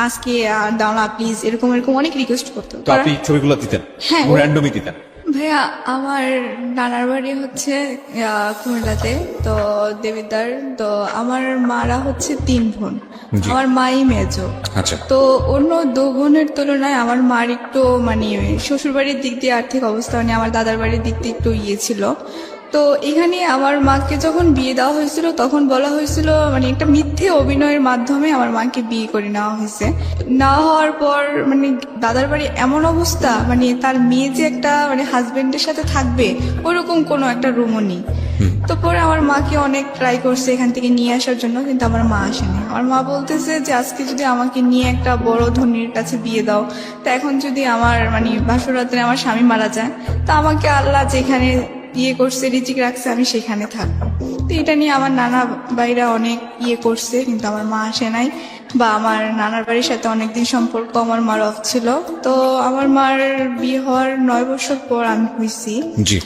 আজকে দাও না প্লিজ, এরকম এরকম অনেক রিকোয়েস্ট করতো। তো আপনি ছবিগুলো দিতেন? হ্যাঁ। র্যান্ডমই দিতেন? ভাইয়া আমার নানার বাড়ি হচ্ছে কুমিল্লাতে, তো দেবিদ্বার। তো আমার মারা হচ্ছে 3 বোন, জি। আমার মাই মেজো। আচ্ছা। তো অন্য 2 বোনের তুলনায় আমার মার একটু মানে শ্বশুর বাড়ির দিক দিয়ে আর্থিক অবস্থা, মানে আমার দাদার বাড়ির দিক দিয়ে একটু ছিল। তো এখানে আমার মাকে যখন বিয়ে দেওয়া হয়েছিল তখন বলা হয়েছিল মানে একটা মিথ্যে অভিনয়ের মাধ্যমে আমার মাকে বিয়ে করে নেওয়া হয়েছে। না হওয়ার পর মানে দাদার বাড়ি এমন অবস্থা, মানে তার মেয়ে যে একটা মানে হাজবেন্ডের সাথে থাকবে ওরকম কোনো একটা রুমও নেই। তো পরে আমার মাকে অনেক ট্রাই করছে এখান থেকে নিয়ে আসার জন্য, কিন্তু আমার মা আসেনি। আমার মা বলতেছে যে আজকে যদি আমাকে নিয়ে একটা বড় ধনীর কাছে বিয়ে দাও, তা এখন যদি আমার মানে বাসরাতে আমার স্বামী মারা যায়, তা আমাকে আল্লাহ যেখানে বিয়ে করছে রিজিক রাখছে আমি সেখানে থাকবো। তো এটা নিয়ে আমার নানা ভাইরা অনেক করছে, কিন্তু আমার মা আসে নাই। বা আমার নানার বাড়ির সাথে অনেকদিন সম্পর্ক আমার মার অফ ছিল। তো আমার মার বিয়ে হওয়ার 9 বছর পর আমি হয়েছি। জি।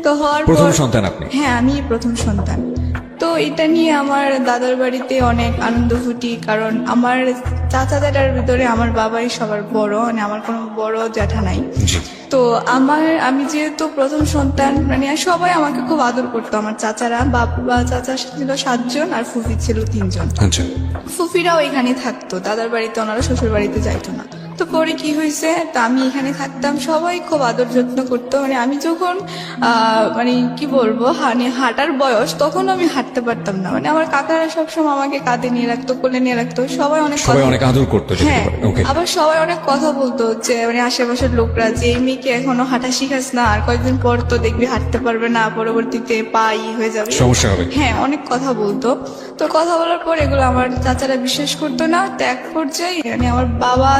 তো হওয়ার প্রথম পর সন্তান আপনি? হ্যাঁ, আমি প্রথম সন্তান। তো এটা নিয়ে আমার দাদার বাড়িতে অনেক আনন্দ ফুটি, কারণ আমার চাচা জ্যাঠার ভিতরে আমার বাবাই সবার বড়, মানে আমার কোনো বড় জ্যাঠা নাই। জি। তো আমি যেহেতু প্রথম সন্তান, মানে সবাই আমাকে খুব আদর করতো। আমার চাচারা, বাবা চাচা ছিল 7 জন আর ফুফি ছিল 3 জন। আচ্ছা। ফুফিরাও এখানে থাকতো, দাদার বাড়িতে, ওনারা শ্বশুর বাড়িতে যাইতো না। তো পরে কি হয়েছে, তা আমি এখানে থাকতাম, সবাই খুব আদর যত্ন করতো। মানে আমি যখন মানে কি বলবো, হাঁটার বয়স, তখন আমি হাঁটতে পারতাম না। মানে আমার কাকারা সবসময় আমাকে কাঁধে নিয়ে রাখতো, কোলে নিয়ে রাখতো, সবাই অনেক আদর করতো। হ্যাঁ, আবার সবাই অনেক কথা বলতো যে মানে আশেপাশের লোকরা যে এই মেয়েকে এখনো হাঁটা শিখাস না, আর কয়েকদিন পর তো দেখবি হাঁটতে পারবে না, পরবর্তীতে হয়ে যাবে, সমস্যা হবে। হ্যাঁ, অনেক কথা বলতো। তো কথা বলার পর এগুলো আমার চাচারা বিশ্বাস করতো না। তো এক পর্যায়ে মানে আমার বাবা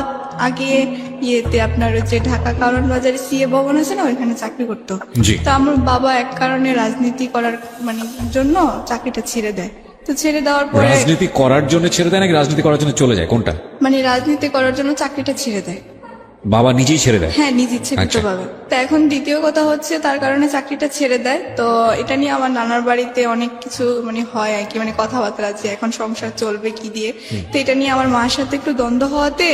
আগে আপনার যে ঢাকা কারণ বাজারে সিএ ভবন আছে না, ওইখানে চাকরি করতো। তো আমার বাবা এক কারণে রাজনীতি করার মানে জন্য চাকরিটা ছেড়ে দেয়। তো ছেড়ে দেওয়ার পরে রাজনীতি করার জন্য ছেড়ে দেয় নাকি রাজনীতি করার জন্য চলে যায়, কোনটা? মানে রাজনীতি করার জন্য চাকরিটা ছেড়ে দেয়। বাবা নিজেই ছেড়ে দেয়? হ্যাঁ, নিজ ইচ্ছাকৃতভাবে। তো এখন দ্বিতীয় কথা হচ্ছে তার কারণে চাকরিটা ছেড়ে দেয়। তো এটা নিয়ে আমার নানার বাড়িতে অনেক কিছু মানে হয় আর কি, মানে কথাবার্তা আছে এখন সংসার চলবে কি দিয়ে। তো এটা নিয়ে আমার মার সাথে একটু দ্বন্দ্ব হওয়াতে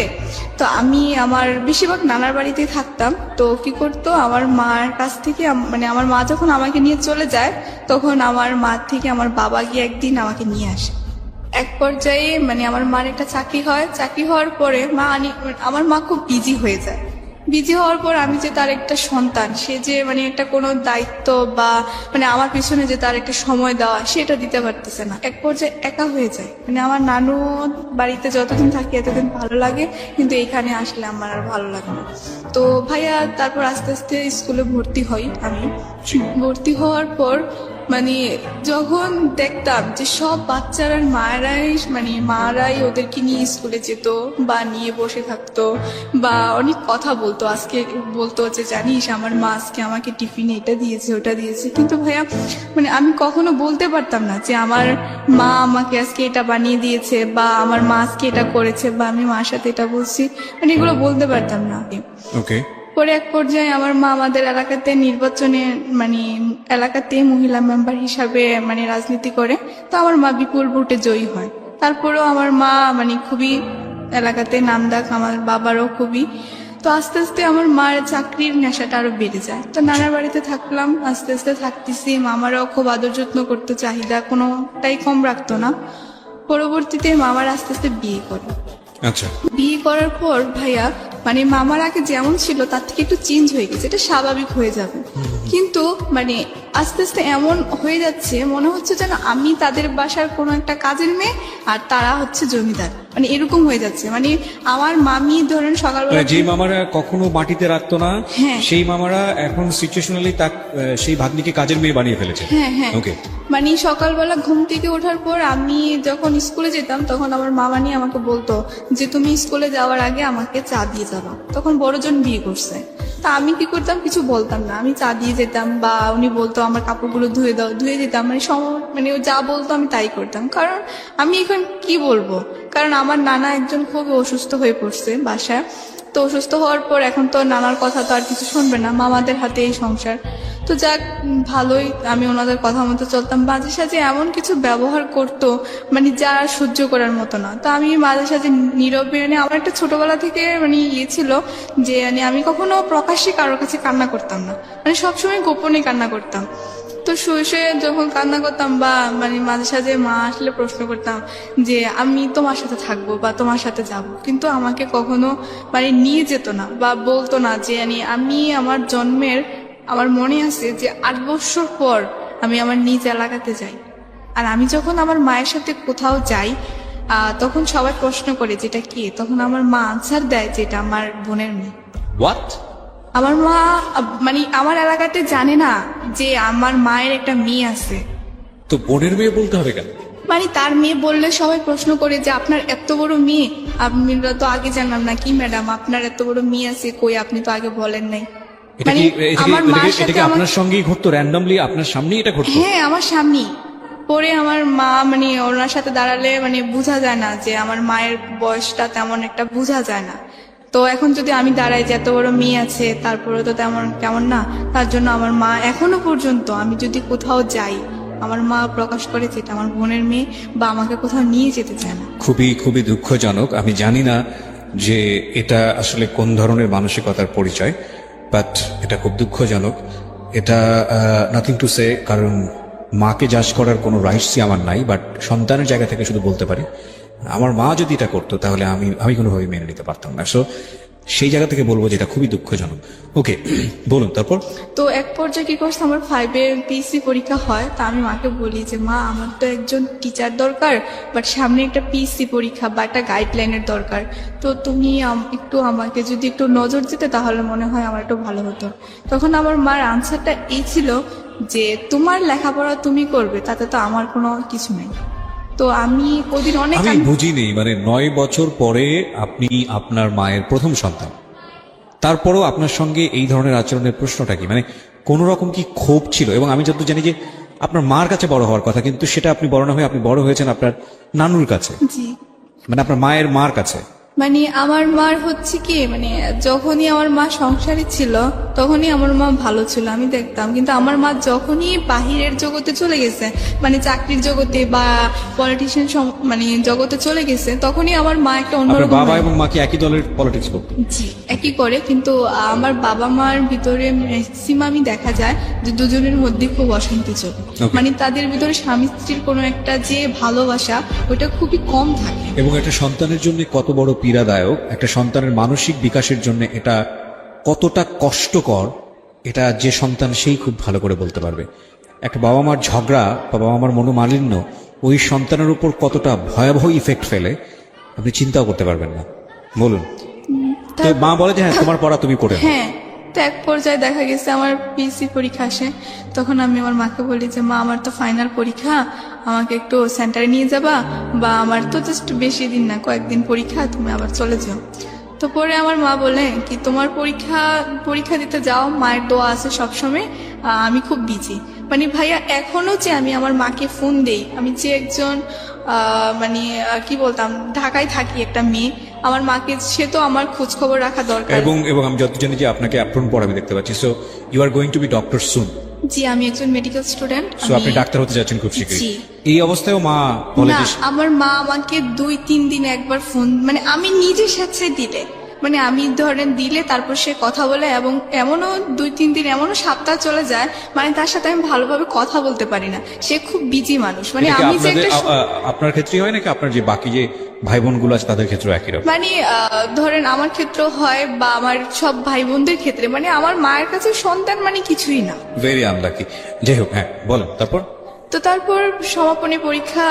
তো আমি আমার বেশিরভাগ নানার বাড়িতেই থাকতাম। তো কি করতো, আমার মার কাছ থেকে মানে আমার মা যখন আমাকে নিয়ে চলে যায়, তখন আমার মা থেকে আমার বাবা গিয়ে একদিন আমাকে নিয়ে আসে। এক পর্যায়ে মানে আমার মার একটা চাকরি হয়, চাকরি হওয়ার পরে আমার মা খুব বিজি হয়ে যায়। বিজি হওয়ার পর আমি যে তার একটা সন্তান, সে যে মানে একটা কোনো দায়িত্ব বা মানে আমার পিছনে যে তার একটা সময় দেওয়া, সেটা দিতে পারতেছে না। এক পর্যায়ে একা হয়ে যায়। মানে আমার নানু বাড়িতে যতদিন থাকি এতদিন ভালো লাগে, কিন্তু এখানে আসলে আমার আর ভালো লাগে না। তো ভাইয়া তারপর আস্তে আস্তে স্কুলে ভর্তি হই আমি। ভর্তি হওয়ার পর মানে যখন দেখতাম যে সব বাচ্চারা মারাই ওদেরকে নিয়ে স্কুলে যেত বা নিয়ে বসে থাকতো বা অনেক কথা বলতো। আজকে বলতো যে জানিস আমার মা আজকে আমাকে টিফিনে এটা দিয়েছে ওটা দিয়েছে, কিন্তু ভাইয়া মানে আমি কখনো বলতে পারতাম না যে আমার মা আমাকে আজকে এটা বানিয়ে দিয়েছে বা আমার মা আজকে এটা করেছে বা আমি মার সাথে এটা বলছি, মানে এগুলো বলতে পারতাম না। ওকে। পরে এক পর্যায়ে আমার মা আমাদের এলাকাতে নির্বাচনে মানে এলাকাতে মহিলা মেম্বার হিসাবে মানে রাজনীতি করে। তো আমার মা বিপুল ভোটে জয়ী হয়। তারপরেও আমার মা মানে খুবই এলাকাতে নামডাক, আমার বাবারও খুবই। তো আস্তে আস্তে আমার মার চাকরির নেশাটা আরো বেড়ে যায়। তো নানার বাড়িতে থাকলাম, আস্তে আস্তে থাকতেছি, মামারাও খুব আদর যত্ন করতো, চাহিদা কোনোটাই কম রাখতো না। পরবর্তীতে মামার আস্তে আস্তে বিয়ে করে। আচ্ছা। বিয়ে করার পর ভাইয়া মানে মামার আগে যেমন ছিল তার থেকে একটু চেঞ্জ হয়ে গেছে, এটা স্বাভাবিক হয়ে যাবে। কিন্তু মানে আস্তে আস্তে এমন হয়ে যাচ্ছে মনে হচ্ছে যেন আমি তাদের বাসার কোনো একটা কাজের মেয়ে আর তারা হচ্ছে জমিদার, মানে এরকম হয়ে যাচ্ছে। মানে আমার মামি ধরেন সকালবেলা যে মামারা কখনো মাটিতে রাখতো না, হ্যাঁ, সেই মামারা এখন সিচুয়েশনালি সেই ভাগ্নিকে কাজের মেয়ে বানিয়ে ফেলেছে। হ্যাঁ হ্যাঁ। ওকে। মানে সকালবেলা ঘুম থেকে ওঠার পর আমি যখন স্কুলে যেতাম তখন আমার মামানি আমাকে বলতো যে তুমি স্কুলে যাওয়ার আগে আমাকে চা দিয়ে যাবা। তখন বড়জন বিয়ে করছে। তা আমি কি করতাম, কিছু বলতাম না, আমি চা দিয়ে যেতাম বা উনি বলতো আমার কাপড়গুলো ধুয়ে দাও, ধুয়ে যেতাম। মানে ও যা বলতো আমি তাই করতাম, কারণ আমি এখন কি বলবো, কারণ আমার নানা একজন খুব অসুস্থ হয়ে পড়ছে বাসায়। তো অসুস্থ হওয়ার পর এখন তো নানার কথা তো আর কিছু শুনবে না, মামাদের হাতে এই সংসার। তো যাক, ভালোই, আমি ওনাদের কথা মতো চলতাম। মাঝে সাঝে এমন কিছু ব্যবহার করতো মানে যা সহ্য করার মতো না। তো আমি মাঝে সাঝে নীরবে, মানে আমার একটা ছোটবেলা থেকে মানে ইয়ে ছিল যে মানে আমি কখনো প্রকাশ্যে কারোর কাছে কান্না করতাম না, মানে সবসময় গোপনে কান্না করতাম। তো শুয়ে শুয়ে যখন কান্না করতাম বা মানে মাঝে সাঝে মা আসলে প্রশ্ন করতাম যে আমি তোমার সাথে থাকবো বা তোমার সাথে যাব, কিন্তু আমাকে কখনো মানে নিয়ে যেত না বা বলতো না যে আমি আমার জন্মের, আমার মনে আছে যে 8 বছর পর আমি আমার নিজ এলাকাতে যাই। আর আমি যখন আমার মায়ের সাথে কোথাও যাই তখন সবাই প্রশ্ন করে যেটা কি, তখন আমার মা আনসার দেয় যে এটা আমার বোনের মেয়ে। হোয়াট? আমার মা মানে আমার এলাকাতে জানে না যে আমার মায়ের একটা মেয়ে আছে। তো বোনের মেয়ে বলতে হবে কেন? মানে তার মেয়ে বললে সবাই প্রশ্ন করে যে আপনার এত বড় মেয়ে, আমরা তো আগে জানলাম না। কি ম্যাডাম, আপনার এত বড় মেয়ে আছে, কই আপনি তো আগে বলেন নাই। এটা মানে কি আমার মার এটা সাথে কি আমার, আপনার সঙ্গেই ঘটতো? র্যান্ডমলি আপনার সামনেই এটা ঘটতো? হ্যাঁ আমার সামনে। পরে আমার মা মানে ওনার সাথে দাঁড়ালে মানে বোঝা যায় না যে আমার মায়ের বয়সটা তেমন একটা বোঝা যায় না। তো এখন যদি আমি দাঁড়াই যে এত বড় মেয়ে আছে, তারপরে তো তেমন কেমন না। তার জন্য আমার মা এখনো পর্যন্ত আমি যদি কোথাও যাই, আমার মা প্রকাশ করে যে এটা আমার বোনের মেয়ে, বা আমাকে কোথাও নিয়ে যেতে চায় না। খুবই খুবই দুঃখজনক। আমি জানি না যে এটা আসলে কোন ধরনের মানসিকতার পরিচয়, বাট এটা খুব দুঃখজনক। এটা নাথিং টু সে, কারণ মাকে জাজ করার কোনো রাইটসই আমার নাই, বাট সন্তানের জায়গা থেকে শুধু বলতে পারি আমার মা যদি এটা করতো তাহলে আমি কোনোভাবেই মেনে নিতে পারতাম না। সো সেই জায়গা থেকে বলবো যে এটা খুবই দুঃখজনক। ওকে, বলুন তারপর। তো এক পর্যায়ে কি করছে, আমার 5-এ পিএসসি পরীক্ষা হয়। তা আমি মাকে বলি যে মা, আমার তো একজন টিচার দরকার, বাট সামনে একটা পিএসসি পরীক্ষা বা একটা গাইডলাইনের দরকার। তো তুমি একটু আমাকে যদি একটু নজর দিতে তাহলে মনে হয় আমার একটু ভালো হতো। তখন আমার মার আনসারটা এই ছিল যে তোমার লেখাপড়া তুমি করবে, তাতে তো আমার কোনো কিছু নেই। তো আমি ওদিন অনেক আমি বুঝিনি, মানে 9 বছর পরে আপনি আপনার মায়ের প্রথম সন্তান, তারপরও আপনার সঙ্গে এই ধরনের আচরণের প্রশ্নটা কি? মানে কোন রকম কি ক্ষোভ ছিল? এবং আমি যত জানি যে আপনার মার কাছে বড় হওয়ার কথা, কিন্তু সেটা আপনি বড় না হয়ে আপনি বড় হয়েছেন আপনার নানুর কাছে, জি, মানে আপনার মায়ের মার কাছে। মানে আমার মার হচ্ছে কি, মানে যখনই আমার মা সংসারী ছিল তখনই আমার মা ভালো ছিল, আমি দেখতাম। কিন্তু আমার মা যখনই বাহিরের জগতে চলে গেছে, মানে চাকরির জগতে বা পলিটিশিয়ান মানে জগতে চলে গেছে, তখনই আমার মা একটা আপনার অন্যরকম বাবা এবং মা কি একই দলের পলিটিক্স করতেন? জি একই করে, কিন্তু আমার বাবা মার ভিতরে ম্যাক্সিমামই দেখা যায় যে দুজনের মধ্যে খুব অশান্তি চলে। Okay. মানে তাদের ভিতরে স্বামী স্ত্রীর কোনো একটা যে ভালোবাসা, ওটা খুবই কম থাকে। এবং একটা সন্তানের জন্য কত বড় পীড়াদায়ক, একটা সন্তানের মানসিক বিকাশের জন্য এটা কতটা কষ্টকর, এটা যে সন্তান সেই খুব ভালো করে বলতে পারবে। একটা বাবা মার ঝগড়া বা বাবা মার মনোমালিন্য ওই সন্তানের উপর কতটা ভয়াবহ ইফেক্ট ফেলে আপনি চিন্তাও করতে পারবেন না। বলুন। তো মা বলে যে হ্যাঁ তোমার পড়া তুমি করে নাও। হ্যাঁ, তো এক পর্যায়ে দেখা গেছে আমার পিএসসি পরীক্ষা আসে। তখন আমি আমার মাকে বলি যে মা, আমার তো ফাইনাল পরীক্ষা, আমাকে একটু সেন্টারে নিয়ে যাবা, বা আমার তো জাস্ট বেশি দিন না, কয়েকদিন পরীক্ষা, তুমি আবার চলে যাও। তো পরে আমার মা বলে কি, তোমার পরীক্ষা দিতে যাও, মায়ের দোয়া আছে সবসময়, আমি খুব বিজি। মানে ভাইয়া, এখনো যে আমি আমার মাকে ফোন দেই, আমি যে একজন মানে কি বলতাম, ঢাকায় থাকি একটা মেয়ে, আমার মাকে সে তো আমার খোঁজ খবর রাখা দরকার। এবং আমি যত জানি যে আপনাকে অ্যাপ্রন পর আমি দেখতে পাচ্ছি। So you are going to be doctor soon. জি, আমি একজন মেডিকেল স্টুডেন্ট। সো আপনি ডাক্তার হতে যাচ্ছেন খুব শীঘ্রই। জি। এই অবস্থায়ও মা বলে না, যে আমার মা আমাকে 2-3 দিনে একবার ফোন, মানে আমি নিজের সাথে দিলে, মানে আমি ধরেন দিলে তারপর সে কথা বলে, এবং এমনও 2-3 দিন, এমনও সপ্তাহ চলে যায়, মানে তার সাথে আমি ভালোভাবে কথা বলতে পারি না। সে খুব বিজি মানুষ। মানে এটা কি আমি যে একটা আপনার ক্ষেত্রেই হয় নাকি আপনার যে বাকি যে ভাই বোন গুলো আছে তাদের ক্ষেত্রেও একই রকম? মানে ধরেন আমার ক্ষেত্রেও হয়, বা আমার সব ভাই বোনদের ক্ষেত্রে, মানে আমার মায়ের কাছে সন্তান মানে কিছুই না। Very unlucky. যাই হোক, হ্যাঁ বলেন তারপর। তো তারপর সমাপনী পরীক্ষা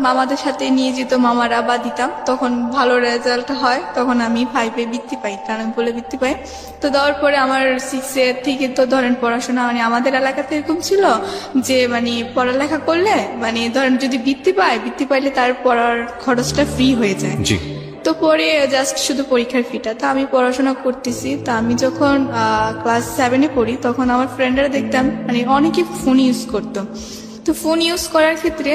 মামাদের সাথে নিয়ে যেত মামারা, বা দিতাম। তখন ভালো রেজাল্ট হয়, তখন আমি 5-এ বৃত্তি পাই, কারণ বলে বৃত্তি পাই। তো দেওয়ার পরে আমার 6-এ থেকে তো ধরেন পড়াশোনা, মানে আমাদের এলাকাতে এরকম ছিল যে মানে পড়ালেখা করলে, মানে ধরেন যদি বৃত্তি পাইলে তার পড়ার খরচটা ফ্রি হয়ে যায়। জি। তো পরে জাস্ট শুধু পরীক্ষার ফিটা। তা আমি পড়াশোনা করতেছি। তা আমি যখন ক্লাস 7-এ পড়ি, তখন আমার ফ্রেন্ডরা দেখতাম মানে অনেকে ফোন ইউজ করতো। তো তো ফোন ইউজ করার ক্ষেত্রে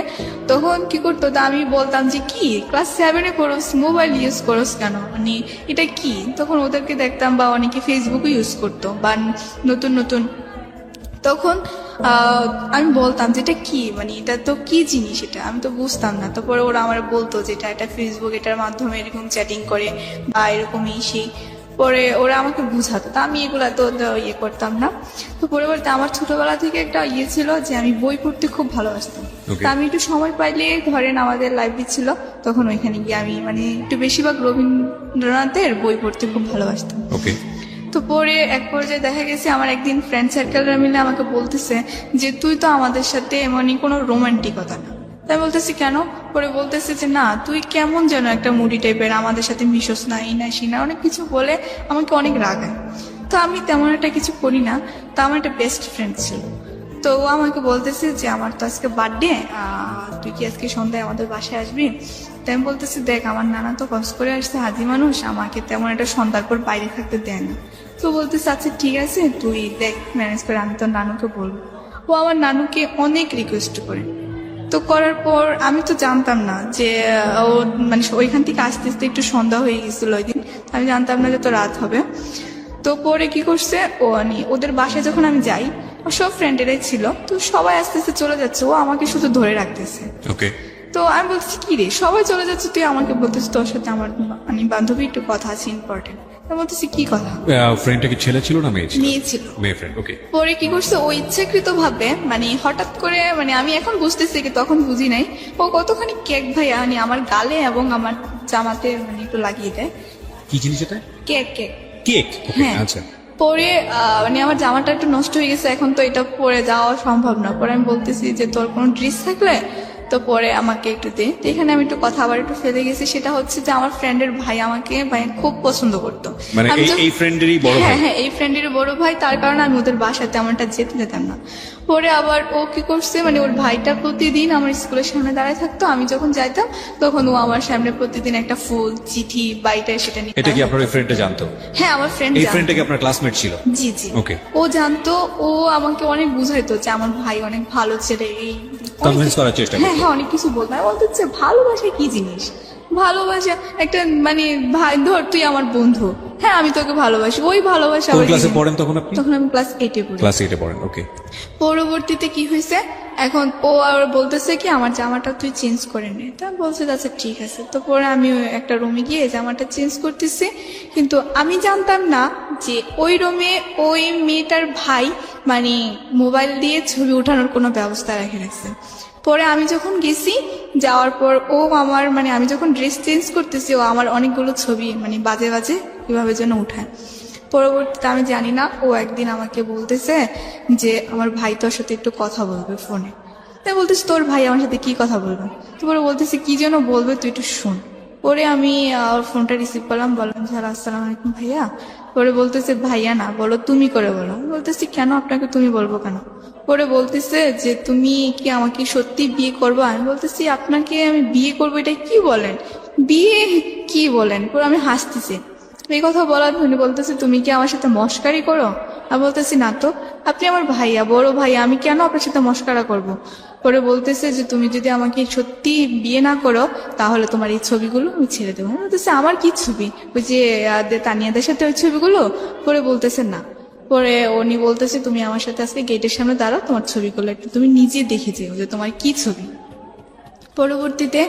তখন কি করতো, তা আমি বলতাম যে কি ক্লাস 7-এ পড়োস, মোবাইল ইউজ করোস কেন, মানে এটা কি। তখন ওদেরকে দেখতাম বা অনেকে ফেসবুকও ইউজ করতো বা নতুন নতুন, তখন আমি বলতাম যে এটা কি, মানে এটা তো কি জিনিস, এটা আমি তো বুঝতাম না। তারপরে ওরা আমার বলতো যে এটা ফেসবুক, এটার মাধ্যমে এরকম চ্যাটিং করে বা এরকমই সেই। পরে ওরা আমাকে বুঝাতো, তা আমি এগুলা তো ইয়ে করতাম না। তো পরবর্তী আমার ছোটবেলা থেকে একটা ইয়ে ছিল যে আমি বই পড়তে খুব ভালোবাসতাম। Okay. তা আমি একটু সময় পাইলে, ধরেন আমাদের লাইব্রেরি ছিল, তখন ওইখানে গিয়ে আমি মানে একটু বেশিরভাগ রবীন্দ্রনাথের বই পড়তে খুব ভালোবাসতাম। ওকে, তো পরে এক পর্যায়ে দেখা গেছে আমার একদিন ফ্রেন্ড সার্কেলরা মিলে আমাকে বলতেছে যে তুই তো আমাদের সাথে এমনই কোনো রোমান্টিকতা না। তাই বলতেছি কেন, পরে বলতেছে যে না তুই কেমন যেন একটা মুডি টাইপের, আমাদের সাথে মিশোস না, এই না সেই না, অনেক কিছু বলে আমাকে অনেক রাগায়। তো আমি তেমন একটা কিছু করি না। তো আমার একটা বেস্ট ফ্রেন্ড ছিল, তো ও আমাকে বলতেছে যে আমার তো আজকে বার্থডে, তুই কি আজকে সন্ধ্যায় আমাদের বাসায় আসবি। তাই আমি বলতেছি দেখ আমার নানা তো কষ্ট করে আসছে, হাজি মানুষ, আমাকে তেমন একটা সন্ধ্যার পর বাইরে থাকতে দেয় না। তো বলতেছে আচ্ছা ঠিক আছে তুই দেখ ম্যানেজ করে, আমি তোর নানুকে বলবো। ও আমার নানুকে অনেক রিকোয়েস্ট করে, তো করার পর আমি তো জানতাম না যে ও মানে ওইখান থেকে আস্তে আস্তে একটু সন্ধ্যা হয়ে গেছিল ওই দিন, আমি জানতাম না যে তো রাত হবে। তো পরে কি করছে, ও ওদের বাসায় যখন আমি যাই, ও সব ফ্রেন্ডেরাই ছিল, তো সবাই আস্তে আস্তে চলে যাচ্ছে, ও আমাকে শুধু ধরে রাখতেছে। ওকে, তো আমি বলছি কি রে সবাই চলে যাচ্ছে, তুই আমাকে বলতেছিস তোর সাথে আমার মানে বান্ধবী একটু কথা আছে ইম্পর্টেন্ট। আমি বলতেছি কি কথা। ফ্রেন্ডটা কি ছেলে ছিল না মেয়ে ছিল? মেয়ে ছিল। মেয়ে ফ্রেন্ড, ওকে। পরে কি করছে, ও ইচ্ছাকৃত ভাবে মানে হঠাৎ করে, মানে আমি এখন বুঝতেছি কি তখন বুঝি নাই, ও কতখানি কেক ভাইয়া মানে আমার গালে এবং আমার জামাতে মানে একটু লাগিয়ে দেয়। কি জিনিস এটা? কেক কেক কেক, হ্যাঁ। আচ্ছা। পরে মানে আমার জামাটা একটু নষ্ট হয়ে গেছে, এখন তো এটা পরে যাওয়া সম্ভব না। পরে আমি বলতেছি যে তোর কোনো ড্রেস থাকলে তো পরে আমাকে একটু দে। তো এখানে আমি একটু কথা আবার একটু ফেলে গেছি, সেটা হচ্ছে যে আমার ফ্রেন্ডের ভাই আমাকে ভাই খুব পছন্দ করতো। মানে আমি এই ফ্রেন্ডেরই বড় ভাই? হ্যাঁ হ্যাঁ, এই ফ্রেন্ডের বড় ভাই, তার কারণে আমি ওদের বাসাতে তেমনটা যেতে দিতাম না। পরে আবার ও কি করছে, মানে ওর ভাইটা প্রতিদিন আমার স্কুলের সামনে দাঁড়ায় থাকতো, আমি যখন যাইতাম তখন ও আমার সামনে প্রতিদিন একটা ফুল, চিঠি, বাইটা সেটা নিয়ে। এটা কি আপনার ওই ফ্রেন্ডটা জানতো? হ্যাঁ আমার ফ্রেন্ড। এই ফ্রেন্ডটা কি আপনার ক্লাসমেট ছিল? জি জি, ওকে। ও জানতো, ও আমাকে অনেক বুঝাইতো যে আমার ভাই অনেক ভালো ছেলে, এই কনভিন্স করার চেষ্টা হ্যাঁ করতো? হ্যাঁ অনেক কিছু বলতো। আমি বলতে হচ্ছে ভালোবাসা কি জিনিস, ভালোবাসা একটা মানে ভাই, ধর তুই আমার বন্ধু, হ্যাঁ আমি তোকে ভালোবাসি, ওই ভালোবাসা। কোন আবার ক্লাসে কি- পড়েন তখন আপনি? তখন আমি ক্লাস 8-এ পড়ি। ক্লাস 8-এ পড়েন, ওকে। পরবর্তীতে কি হয়েছে, এখন ও আর বলতেছে কি আমার জামাটা তুই চেঞ্জ করে নে। তা বলছে আচ্ছা ঠিক আছে। তো পরে আমি একটা রুমে গিয়ে জামাটা চেঞ্জ করতেছি, কিন্তু আমি জানতাম না যে ওই রুমে ওই মেয়েটার ভাই মানে মোবাইল দিয়ে ছবি ওঠানোর কোনো ব্যবস্থা রেখে রাখছে। পরে আমি যখন গেছি, যাওয়ার পর ও আমার মানে আমি যখন ড্রেস চেঞ্জ করতেছি, ও আমার অনেকগুলো ছবি মানে বাজে বাজে কিভাবে যেন উঠায়। পরবর্তীতে আমি জানি না, ও একদিন আমাকে বলতেছে যে আমার ভাই তোর সাথে একটু কথা বলবে ফোনে। তাই বলতেছি তোর ভাই আমার সাথে কি কথা বলবে। তারপরে বলতেছি কি যেন বলবে তুই একটু শোন। পরে আমি ওর ফোনটা রিসিভ করলাম, বললাম হ্যালো আসসালামু আলাইকুম ভাইয়া। পরে বলতেছে ভাইয়া না, বলো তুমি করে বলো। বলতেছি কেন আপনাকে তুমি বলবো কেন। পরে বলতেছে যে তুমি কি আমাকে সত্যি বিয়ে করবো। আমি বলতেছি আপনাকে আমি বিয়ে করবো এটা কি বলেন, বিয়ে কি বলেন। পরে আমি হাসতেছি। এই কথা বলার উনি বলতেছে তুমি কি আমার সাথে মস্কারি করো। আমি বলতেছি না তো, আপনি আমার ভাইয়া, বড় ভাইয়া, আমি কেন আপনার সাথে মস্কারা করব। পরে বলতেছে যে তুমি যদি আমাকে সত্যি বিয়ে না করো তাহলে তোমার এই ছবিগুলো আমি ছেড়ে দেবো। আমি বলতেছে আমার কি ছবি, ওই যে তানিয়াদের সাথে ওই ছবিগুলো। পরে বলতেছে না। পরে উনি বলতেছে তুমি আমার সাথে আজকে গেটের সামনে দাঁড়াও, তোমার ছবিগুলো একটু তুমি নিজে দেখে যেও যে তোমার কি ছবি। পরবর্তীতে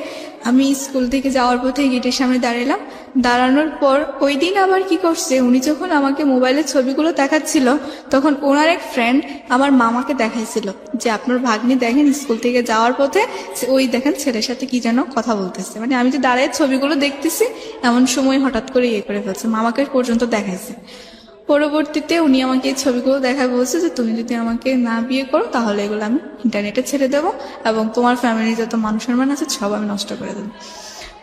আমি স্কুল থেকে যাওয়ার পথে গেটের সামনে দাঁড়ালাম। দাঁড়ানোর পর ওই দিন আবার কি করছে, উনি যখন আমাকে মোবাইলের ছবিগুলো দেখাচ্ছিল তখন ওনার এক ফ্রেন্ড আমার মামাকে দেখাইছিল যে আপনার ভাগ্নি দেখেন স্কুল থেকে যাওয়ার পথে ওই দেখেন ছেলের সাথে কি যেন কথা বলতেছে। মানে আমি যে দাঁড়ায় ছবিগুলো দেখতেছি এমন সময় হঠাৎ করে ইয়ে করে ফেলছে, মামাকে পর্যন্ত দেখাইছে। পরবর্তীতে উনি আমাকে এই ছবিগুলো দেখায় বলছে যে তুমি যদি আমাকে না বিয়ে করো তাহলে এগুলো আমি ইন্টারনেটে ছেড়ে দেবো এবং তোমার ফ্যামিলি যত মান সম্মান আছে সব আমি নষ্ট করে দেবো।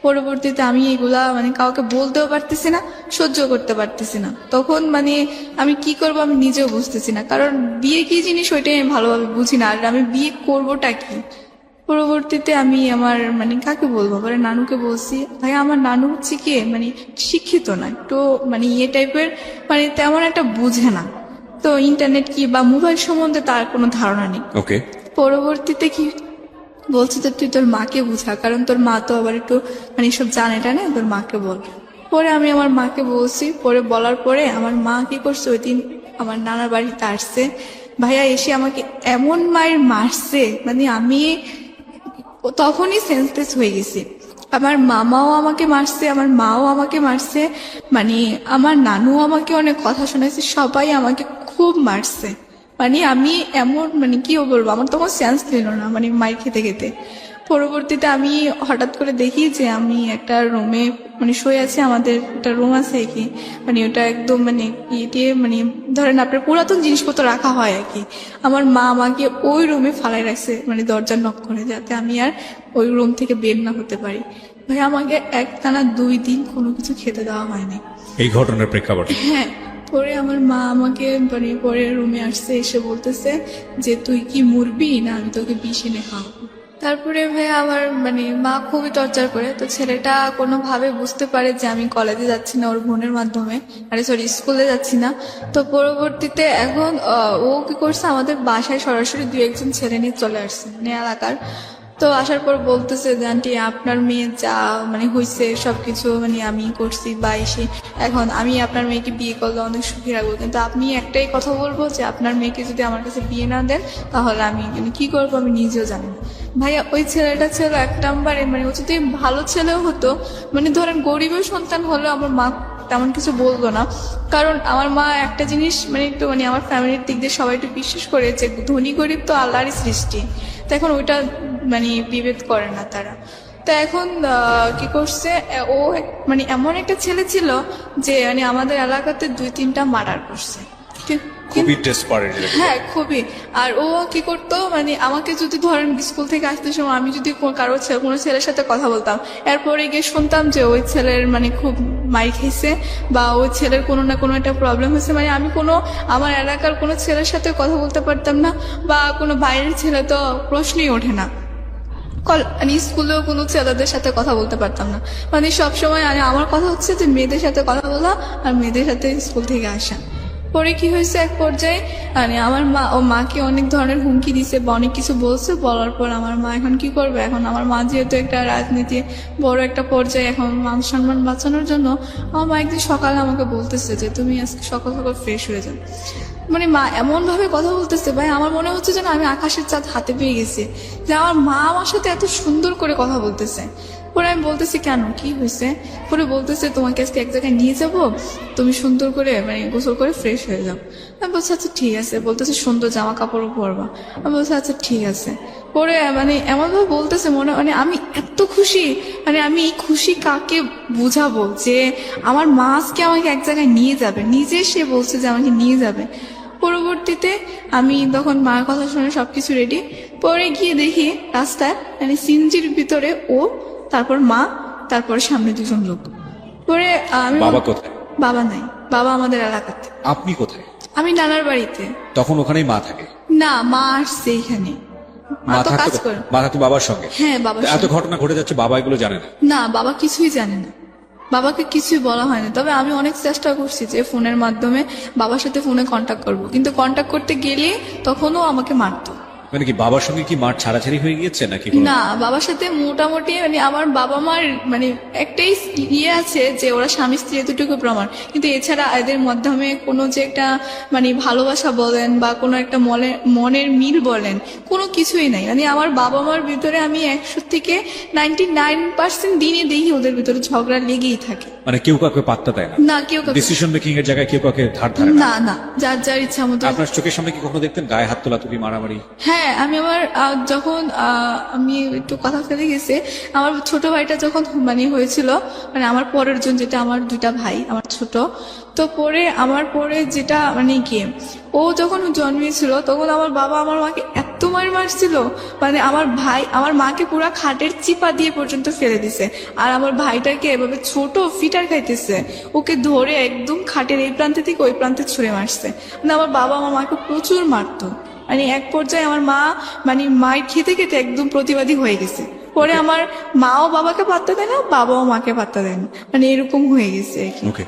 পরবর্তীতে আমি এগুলা মানে কাউকে বলতেও পারতেছি না, সহ্য করতে পারতেছি না। তখন মানে আমি কি করব আমি নিজেও বুঝতেছি না, কারণ বিয়ে কি জিনিস ওইটাই আমি ভালোভাবে বুঝি না, আর আমি বিয়ে করবোটা কি। পরবর্তীতে আমি আমার মানে কাকে বলবো, পরে নানুকে বলছি। ভাই আমার নানু হচ্ছে কি মানে শিক্ষিত না, একটু মানে ইয়ে টাইপের, মানে তেমন একটা বুঝে না, তো ইন্টারনেট কি বা মোবাইল সম্বন্ধে তার কোনো ধারণা নেই। ওকে। পরবর্তীতে কি বলছে যে তুই তোর মাকে বুঝা, কারণ তোর মা তো আবার একটু মানে সব জানে টানে, তোর মাকে বল। পরে আমি আমার মাকে বলছি, পরে বলার পরে আমার মা কি করছে, ওই দিন আমার নানার বাড়িতে আসছে ভাইয়া, এসে আমাকে এমন মায়ের মারছে, মানে আমি তখনই সেন্সলেস হয়ে গেছি। আমার মামাও আমাকে মারছে, আমার মাও আমাকে মারছে, মানে আমার নানুও আমাকে অনেক কথা শোনাইছে, সবাই আমাকে খুব মারছে। মানে আমি এমন মানে কি বলবো, আমার তখন সেন্স ছিল না মানে মাইর খেতে খেতে। পরবর্তীতে আমি হঠাৎ করে দেখি যে আমি একটা রুমে মানে শুয়ে আছি, আমাদের একটা রুম আছে কি মানে ওটা একদম মানে ইয়ে মানে ধরেন আপনার পুরাতন জিনিসপত্র রাখা হয় আর কি। আমার মা আমাকে ওই রুমে ফালাই রাখছে, মানে দরজা নক করে, যাতে আমি আর ওই রুম থেকে বের না হতে পারি। ভাই আমাকে একটানা 2 দিন কোনো কিছু খেতে দেওয়া হয়নি। এই ঘটনার প্রেক্ষাপটে হ্যাঁ, পরে আমার মা আমাকে মানে পরে রুমে আসছে, এসে বলতেছে যে তুই কি মরবি না আমি তোকে বিষ এনে খাওয়াবো। তারপরে ভাই আমার মানে মা খুবই টর্চার করে, তো ছেলেটা কোনোভাবে বুঝতে পারে যে আমি কলেজে যাচ্ছি না ওর বোনের মাধ্যমে, সরি স্কুলে যাচ্ছি না। তো পরবর্তীতে এখন ও কি করছে, আমাদের বাসায় সরাসরি 2-1 ছেলে নিয়ে চলে আসছে মানে এলাকার। তো আসার পর বলতেছে যে আন্টি আপনার মেয়ে যা মানে হয়েছে সবকিছু মানে আমি করছি বা এসে, এখন আমি আপনার মেয়েকে বিয়ে করলে অনেক সুখী রাখবো, কিন্তু আপনি একটাই কথা বলবো যে আপনার মেয়েকে যদি আমার কাছে বিয়ে না দেন তাহলে আমি মানে কি করবো আমি নিজেও জানি না। ভাইয়া ওই ছেলেটা ছিল 1 নম্বরে, মানে ও যদি ভালো ছেলেও হতো, মানে ধরেন গরিবের সন্তান হলেও আমার মা তেমন কিছু বলতো না, কারণ আমার মা একটা জিনিস মানে একটু মানে আমার ফ্যামিলির দিক দিয়ে সবাই একটু বিশ্বাস করে যে ধনী গরিব তো আল্লাহরই সৃষ্টি, তো এখন ওইটা মানে বিভেদ করে না তারা। তো এখন কি করছে, ও মানে এমন একটা ছেলে ছিল যে মানে আমাদের এলাকাতে 2-3টা মার্ডার করছে। খুবই ডেসপারেট। হ্যাঁ খুবই। আর ও কি করতো, মানে আমাকে যদি ধরেন স্কুল থেকে আসতে সময় আমি যদি কোনো ছেলের সাথে কথা বলতাম, এরপরে গিয়ে শুনতাম যে ওই ছেলের মানে খুব মাইর খেয়েছে বা ওই ছেলের কোনো না কোনো একটা প্রবলেম হয়েছে, মানে আমি আমার এলাকার কোনো ছেলের সাথে কথা বলতে পারতাম না, বা কোনো বাইরের ছেলে তো প্রশ্নই ওঠে না। মানে স্কুলেও কোনো ছেলেদের সাথে কথা বলতে পারতাম না, মানে সবসময় আমার কথা হচ্ছে যে মেয়েদের সাথে কথা বলা আর মেয়েদের সাথে স্কুল থেকে আসা। পরে কি হয়েছে, এক পর্যায়ে মানে আমার মাকে অনেক ধরনের হুমকি দিছে বা অনেক কিছু বলছে, বলার পর আমার মা এখন কি করবে, এখন আমার মা যেহেতু একটা রাজনীতি বড় একটা পর্যায়ে, এখন মান সম্মান বাঁচানোর জন্য আমার মা একদিন সকালে আমাকে বলতেছে যে তুমি আজকে সকাল সকাল ফ্রেশ হয়ে যাও। মানে মা এমন ভাবে কথা বলতেছে ভাই, আমার মনে হচ্ছে যেন আমি আকাশের চাঁদ হাতে পেয়ে গেছি, যে আমার মা আমার সাথে এত সুন্দর করে কথা বলতেছে। পরে আমি বলতেছি কেন, কি হয়েছে? পরে বলতেছে তোমাকে আজকে এক জায়গায় নিয়ে যাব, তুমি সুন্দর করে মানে গোসল করে ফ্রেশ হয়ে যাও। আমি বলছি আচ্ছা ঠিক আছে। বলতেছে সুন্দর জামা কাপড়ও পরবা। আমি বলছি আচ্ছা ঠিক আছে। পরে মানে এমনভাবে বলতেছে মানে আমি এত খুশি, মানে আমি এই খুশি কাকে বুঝাবো যে আমার মা আজকে আমাকে এক জায়গায় নিয়ে যাবে, নিজে সে বলছে যে আমাকে নিয়ে যাবে। পরবর্তীতে আমি তখন মার কথা শুনে সবকিছু রেডি, পরে গিয়ে দেখি রাস্তায় মানে সিনজির ভিতরে ও, তারপর মা, তারপর সামনে 2জন লোক। পরে আমি বাবা কোথায়? বাবা নাই, বাবা আমাদের এলাকাতে। আপনি কোথায়? আমি নানার বাড়িতে। তখন ওখানেই মা থাকে? না, মা আসছে এখানে, মা তো কাজ করে। মা থাকতো বাবার সঙ্গে? হ্যাঁ বাবার এত সঙ্গে। ঘটনা ঘটে যাচ্ছে, বাবা এগুলো জানে না? না, বাবা কিছুই জানে না, বাবাকে কিছুই বলা হয়নি। তবে আমি অনেক চেষ্টা করছি যে ফোনের মাধ্যমে বাবার সাথে ফোনে কন্ট্যাক্ট করবো, কিন্তু কন্ট্যাক্ট করতে গেলে তখনও আমাকে মারতো। মানে কি বাবার সঙ্গে কি মার ছাড়াছাড়ি হয়ে গিয়েছে নাকি কোনো? না, বাবার সাথে মোটামুটি মানে আমার বাবা মার মানে একটাই ইয়ে আছে যে ওরা স্বামী স্ত্রী এতটুকু প্রমাণ, কিন্তু এছাড়া এদের মাধ্যমে কোনো যে একটা মানে ভালোবাসা বলেন বা কোনো একটা মনের মিল বলেন, কোনো কিছুই নাই। মানে আমার বাবা মার ভিতরে আমি 100 থেকে 99% দিনে দেখি ওদের ভিতরে ঝগড়া লেগেই থাকে। মানে কেউ কাউকে পাত্তা দেয় না? না, কেউ কাউকে, ডিসিশন মেকিং এর জায়গায় কেউ কাউকে ধার ধারে না? না না, যার যার ইচ্ছা মতো। আপনার চোখের সামনে কি কখনো দেখতেন গায়ে হাত তোলাতুলি, মারামারি? হ্যাঁ, আমি আমার যখন আমি একটু কথা ফেলে গেছে, আমার ছোট ভাইটা যখন মানে হয়েছিল, মানে আমার পরের জন, যেটা আমার 2টা ভাই আমার ছোট, তো পরে আমার পরে যেটা মানে কি ও যখন জন্মেছিল তখন আমার বাবা আমার মাকে এত মারছিল, মানে আমার মাকে পুরো খাটের চিপা দিয়ে পর্যন্ত ফেলে দিছে, আর আমার ভাইটাকে এভাবে ছোট ফিটার খাইতেছে, ওকে ধরে একদম খাটের এই প্রান্তে থেকে ওই প্রান্তে ছুঁড়ে মারছে। মানে আমার বাবা আমার মাকে প্রচুর মারতো, মানে এক পর্যায়ে আমার মা মানে মায়ের খেতে খেতে একদম প্রতিবাদী হয়ে গেছে। পরে আমার মাও বাবাকে পাত্তা দেয় না, বাবাও মাকে পাত্তা দেয় না, মানে এরকম হয়ে গেছে আর কি।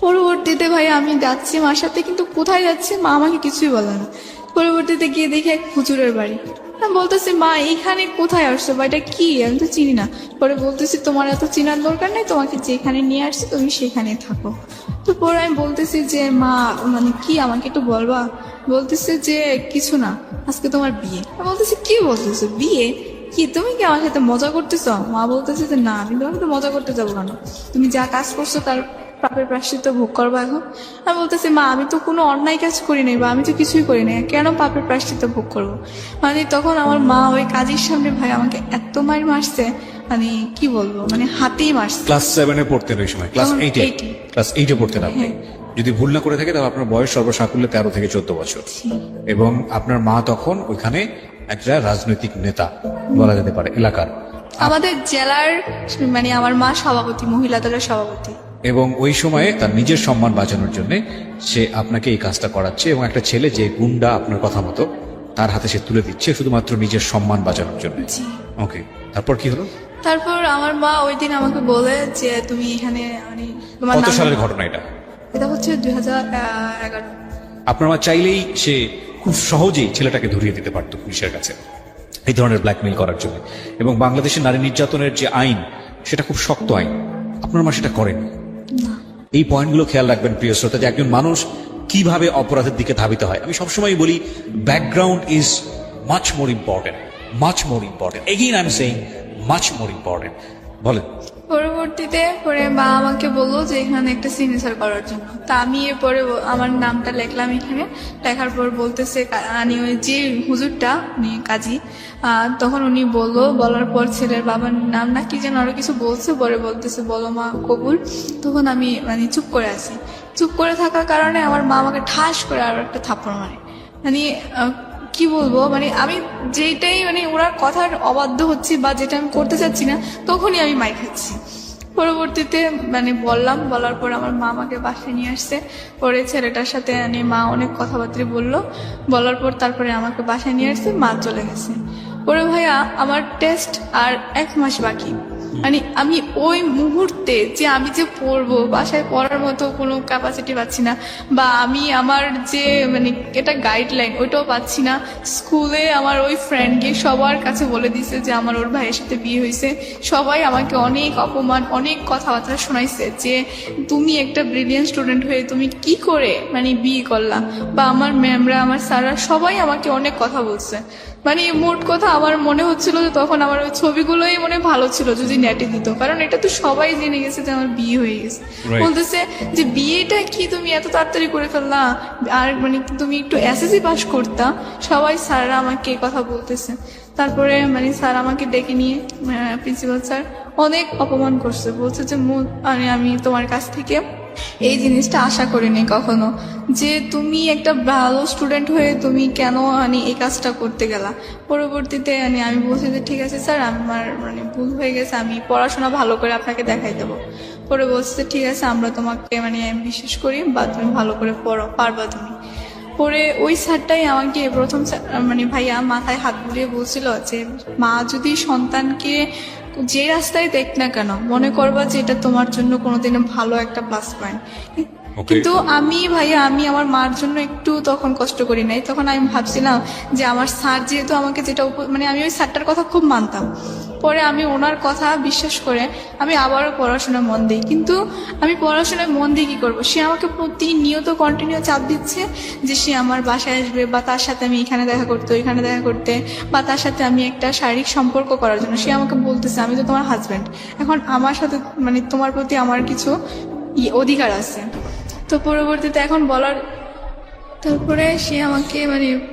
পরবর্তীতে ভাই আমি যাচ্ছি মার সাথে, কিন্তু কোথায় যাচ্ছি মা আমাকে কিছুই বলে না। পরবর্তীতে গিয়ে দেখি এক হুজুরের বাড়ি। আমি বলতেছি মা এইখানে কোথায় আসছো বা এটা কি, আমি তো চিনি না। পরে বলতেছি তোমার এত চেনার দরকার নেই, তোমাকে যেখানে নিয়ে আসছি তুমি সেখানে থাকো। তো পরে আমি বলতেছি যে মা মানে কি আমাকে একটু বলবা? বলতেছে যে কিছু না, আজকে তোমার বিয়ে। আমি বলতেছি কি বলতেছো বিয়ে? কি তুমি কি আমার সাথে মজা করতেছ? মা বলতেছে যে না, আমি তোমাকে তো মজা করতে যাবো কেন, তুমি যা কাজ করছো তার পাপের প্রায়শ্চিত্ত ভোগ করবো এখন। আমি বলতেছি মা আমি তো কোনো অন্যায় কাজ করি নাই বা আমি তো কিছুই করি নাই, কেন পাপের প্রায়শ্চিত্ত ভোগ করবো? মানে তখন আমার মা ওই কাজের সামনে ভাই আমাকে এত মার মারছে, মানে কি বলবো, মানে হাতেই মারছে। ক্লাস 7-এ পড়তেন ওই সময়, ক্লাস তখন 8-এ? 8-এ। ক্লাস 8-এ পড়তেন আপনি। হ্যাঁ। যদি ভুল না করে থাকে তাহলে আপনার বয়স সর্বসাকুল্যে 13 থেকে 14 বছর, এবং আপনার মা তখন ওইখানে একটা রাজনৈতিক নেতা বলা যেতে পারে এলাকার, আমাদের জেলার মানে আমার মা সভাপতি, মহিলা দলের সভাপতি। এবং ওই সময়ে তার নিজের সম্মান বাঁচানোর জন্য সে আপনাকে এই কাজটা করাচ্ছে, এবং একটা ছেলে যে গুন্ডা আপনার কথা মতো তার হাতে সে তুলে দিচ্ছে শুধুমাত্র নিজের সম্মান বাঁচানোর জন্য। জি। ওকে, তারপর কি হলো? তারপর আমার মা ওই দিন আমাকে বলে যে তুমি এখানে মানে তোমার কত নাম- সালের ঘটনা এটা? এটা হচ্ছে 2011। আপনার মা চাইলেই সে খুব সহজেই ছেলেটাকে ধরিয়ে দিতে পারতো পুলিশের কাছে এই ধরনের ব্ল্যাকমেইল করার জন্য, এবং বাংলাদেশের নারী নির্যাতনের যে আইন সেটা খুব শক্ত আইন, আপনার মা সেটা করেন। এই পয়েন্টগুলো খেয়াল রাখবেন প্রিয় শ্রোতা, যে একজন মানুষ কিভাবে অপরাধের দিকে ধাবিত হয়। আমি সবসময় বলি background is much more important, much more important, again I am saying much more important. বলেন। পরবর্তীতে পরে মা আমাকে বললো যে এখানে একটা সিগনেচার করার জন্য। তা আমি এরপরে আমার নামটা লিখলাম এখানে। লেখার পর বলতেছে মানে ওই যে হুজুরটা উনি কাজী, তখন উনি বলার পর ছেলের বাবার নাম না কি যেন আরো কিছু বলছে, পরে বলতেছে বলো মা কবুল। তখন আমি মানে চুপ করে আছি। চুপ করে থাকার কারণে আমার মা আমাকে ঠাস করে আরো একটা থাপ্পড় মারে। মানে কি বলবো, মানে আমি যেটাই মানে ওনার কথার অবাধ্য হচ্ছি বা যেটা আমি করতে চাচ্ছি না, তখনই আমি মাইর খাচ্ছি। পরবর্তীতে মানে বলার পর আমার মা আমাকে বাসায় নিয়ে আসছে। পরে ছেলেটার সাথে মানে মা অনেক কথাবার্তা বলার পর তারপরে আমাকে বাসায় নিয়ে আসছে, মা চলে গেছে। পরে ভাইয়া আমার টেস্ট আর 1 মাস বাকি। মানে আমি ওই মুহূর্তে যে আমি যে পড়বো, বাসায় পড়ার মতো কোনো ক্যাপাসিটি পাচ্ছি না, বা আমি আমার যে মানে এটা গাইডলাইন ওইটাও পাচ্ছি না। স্কুলে আমার ওই ফ্রেন্ড গিয়ে সবার কাছে বলে দিছে যে আমার ওর ভাইয়ের সাথে বিয়ে হয়েছে। সবাই আমাকে অনেক অপমান, অনেক কথাবার্তা শোনাইছে যে তুমি একটা ব্রিলিয়ান্ট স্টুডেন্ট হয়ে তুমি কি করে মানে বিয়ে করলা, বা আমার ম্যামরা, আমার স্যাররা সবাই আমাকে অনেক কথা বলছে। মানে মোট কথা আমার মনে হচ্ছিল যে তখন আমার ওই ছবিগুলোই মনে ভালো ছিল যদি নেটে দিত, কারণ এটা তো সবাই জেনে গেছে যে আমার বিয়ে হয়ে গেছে। Right. বলতেছে যে বিয়েটা কি তুমি এত তাড়াতাড়ি করে ফেললা, আর মানে তুমি একটু এসএসসি পাস করতা। সবাই স্যাররা আমাকে এই কথা বলতেছে। তারপরে মানে স্যার আমাকে ডেকে নিয়ে প্রিন্সিপাল স্যার অনেক অপমান করছে, বলছে যে মানে আমি তোমার কাছ থেকে এই জিনিসটা আশা করিনি কখনো, যে তুমি একটা ভালো স্টুডেন্ট হয়ে তুমি কেন মানে এই কাজটা করতে গেলা। পরবর্তীতে মানে আমি বলছি যে ঠিক আছে স্যার, আমার মানে ভুল হয়ে গেছে, আমি পড়াশোনা ভালো করে আপনাকে দেখাই দেবো। পরে বলছে ঠিক আছে, আমরা তোমাকে মানে বিশ্বাস করি, বা তুমি ভালো করে পড়ো, পারবা তুমি। পরে ওই স্যারটাই আমাকে প্রথম মানে ভাইয়া মাথায় হাত বুলিয়ে বলছিল যে মা যদি সন্তানকে যে রাস্তায় দেখ না কেন মনে করবা যে এটা তোমার জন্য কোনোদিনও ভালো একটা প্লাস পয়েন্ট। কিন্তু আমি ভাইয়া আমি আমার মার জন্য একটু তখন কষ্ট করি নাই। তখন আমি ভাবছিলাম যে আমার স্যার যেহেতু আমাকে যেটা মানে আমি ওই স্যারটার কথা খুব মানতাম। পরে আমি ওনার কথা বিশ্বাস করে আমি আবারও পড়াশোনায় মন দিই। কিন্তু আমি পড়াশোনায় মন দিয়ে কি করবো, সে আমাকে প্রতিনিয়ত কন্টিনিউ চাপ দিচ্ছে যে সে আমার বাসায় আসবে, বা তার সাথে আমি এখানে দেখা করতে ওইখানে দেখা করতে, বা তার সাথে আমি একটা শারীরিক সম্পর্ক করার জন্য। সে আমাকে বলতেছে আমি তো তোমার হাজব্যান্ড, এখন আমার সাথে মানে তোমার প্রতি আমার কিছু অধিকার আছে। তো পরবর্তীতে এখন বলার তারপরে সে আমাকে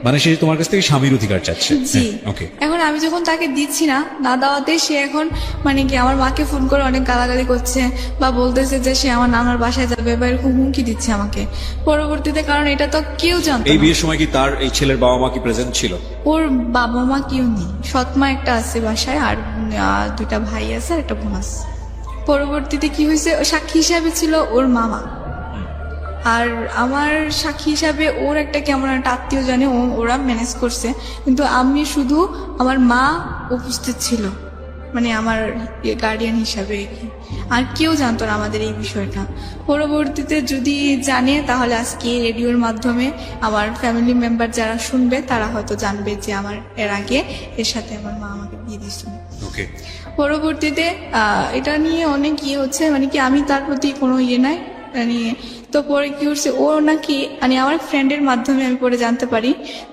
মানে সে তোমার কাছ থেকে স্বামীর অধিকার চাচ্ছে। জি। ওকে, এখন আমি যখন তাকে দিচ্ছি না দেওয়াতে সে এখন মানে কি আমার মাকে ফোন করে অনেক গালাগালি করছে, বা বলতেছে যে সে আমার নানার বাসায় যাবে, বা এরকম হুমকি দিচ্ছে আমাকে। পরবর্তীতে কারণ এটা তো কেউ জানতো এই না। বিয়ের সময় কি তার এই ছেলের বাবা মা কি প্রেজেন্ট ছিল? ওর বাবা মা কেউ নেই, সৎমা একটা আছে বাসায়, আর 2টা ভাই আছে আর একটা বোন আছে। পরবর্তীতে কি হয়েছে, সাক্ষী হিসাবে ছিল ওর মামা, আর আমার সাক্ষী হিসাবে ওর একটা কেমন একটা আত্মীয় জানে ওরা ম্যানেজ করছে। কিন্তু আমি শুধু আমার মা উপস্থিত ছিল, মানে আমার গার্ডিয়ান হিসাবে আর কেউ জানতো না আমাদের এই বিষয়টা। পরবর্তীতে যদি জানে তাহলে আজকে রেডিওর মাধ্যমে আমার ফ্যামিলি মেম্বার যারা শুনবে তারা হয়তো জানবে যে আমার এর আগে এর সাথে আমার মা আমাকে বিয়ে দিয়েছিল। ওকে, পরবর্তীতে এটা নিয়ে অনেক হচ্ছে, মানে কি আমি তার প্রতি কোনো নাই মানে। তো পরে কি হচ্ছে, ও নাকি মানে আমার ফ্রেন্ডের মাধ্যমে আমি পরে জানতে পারি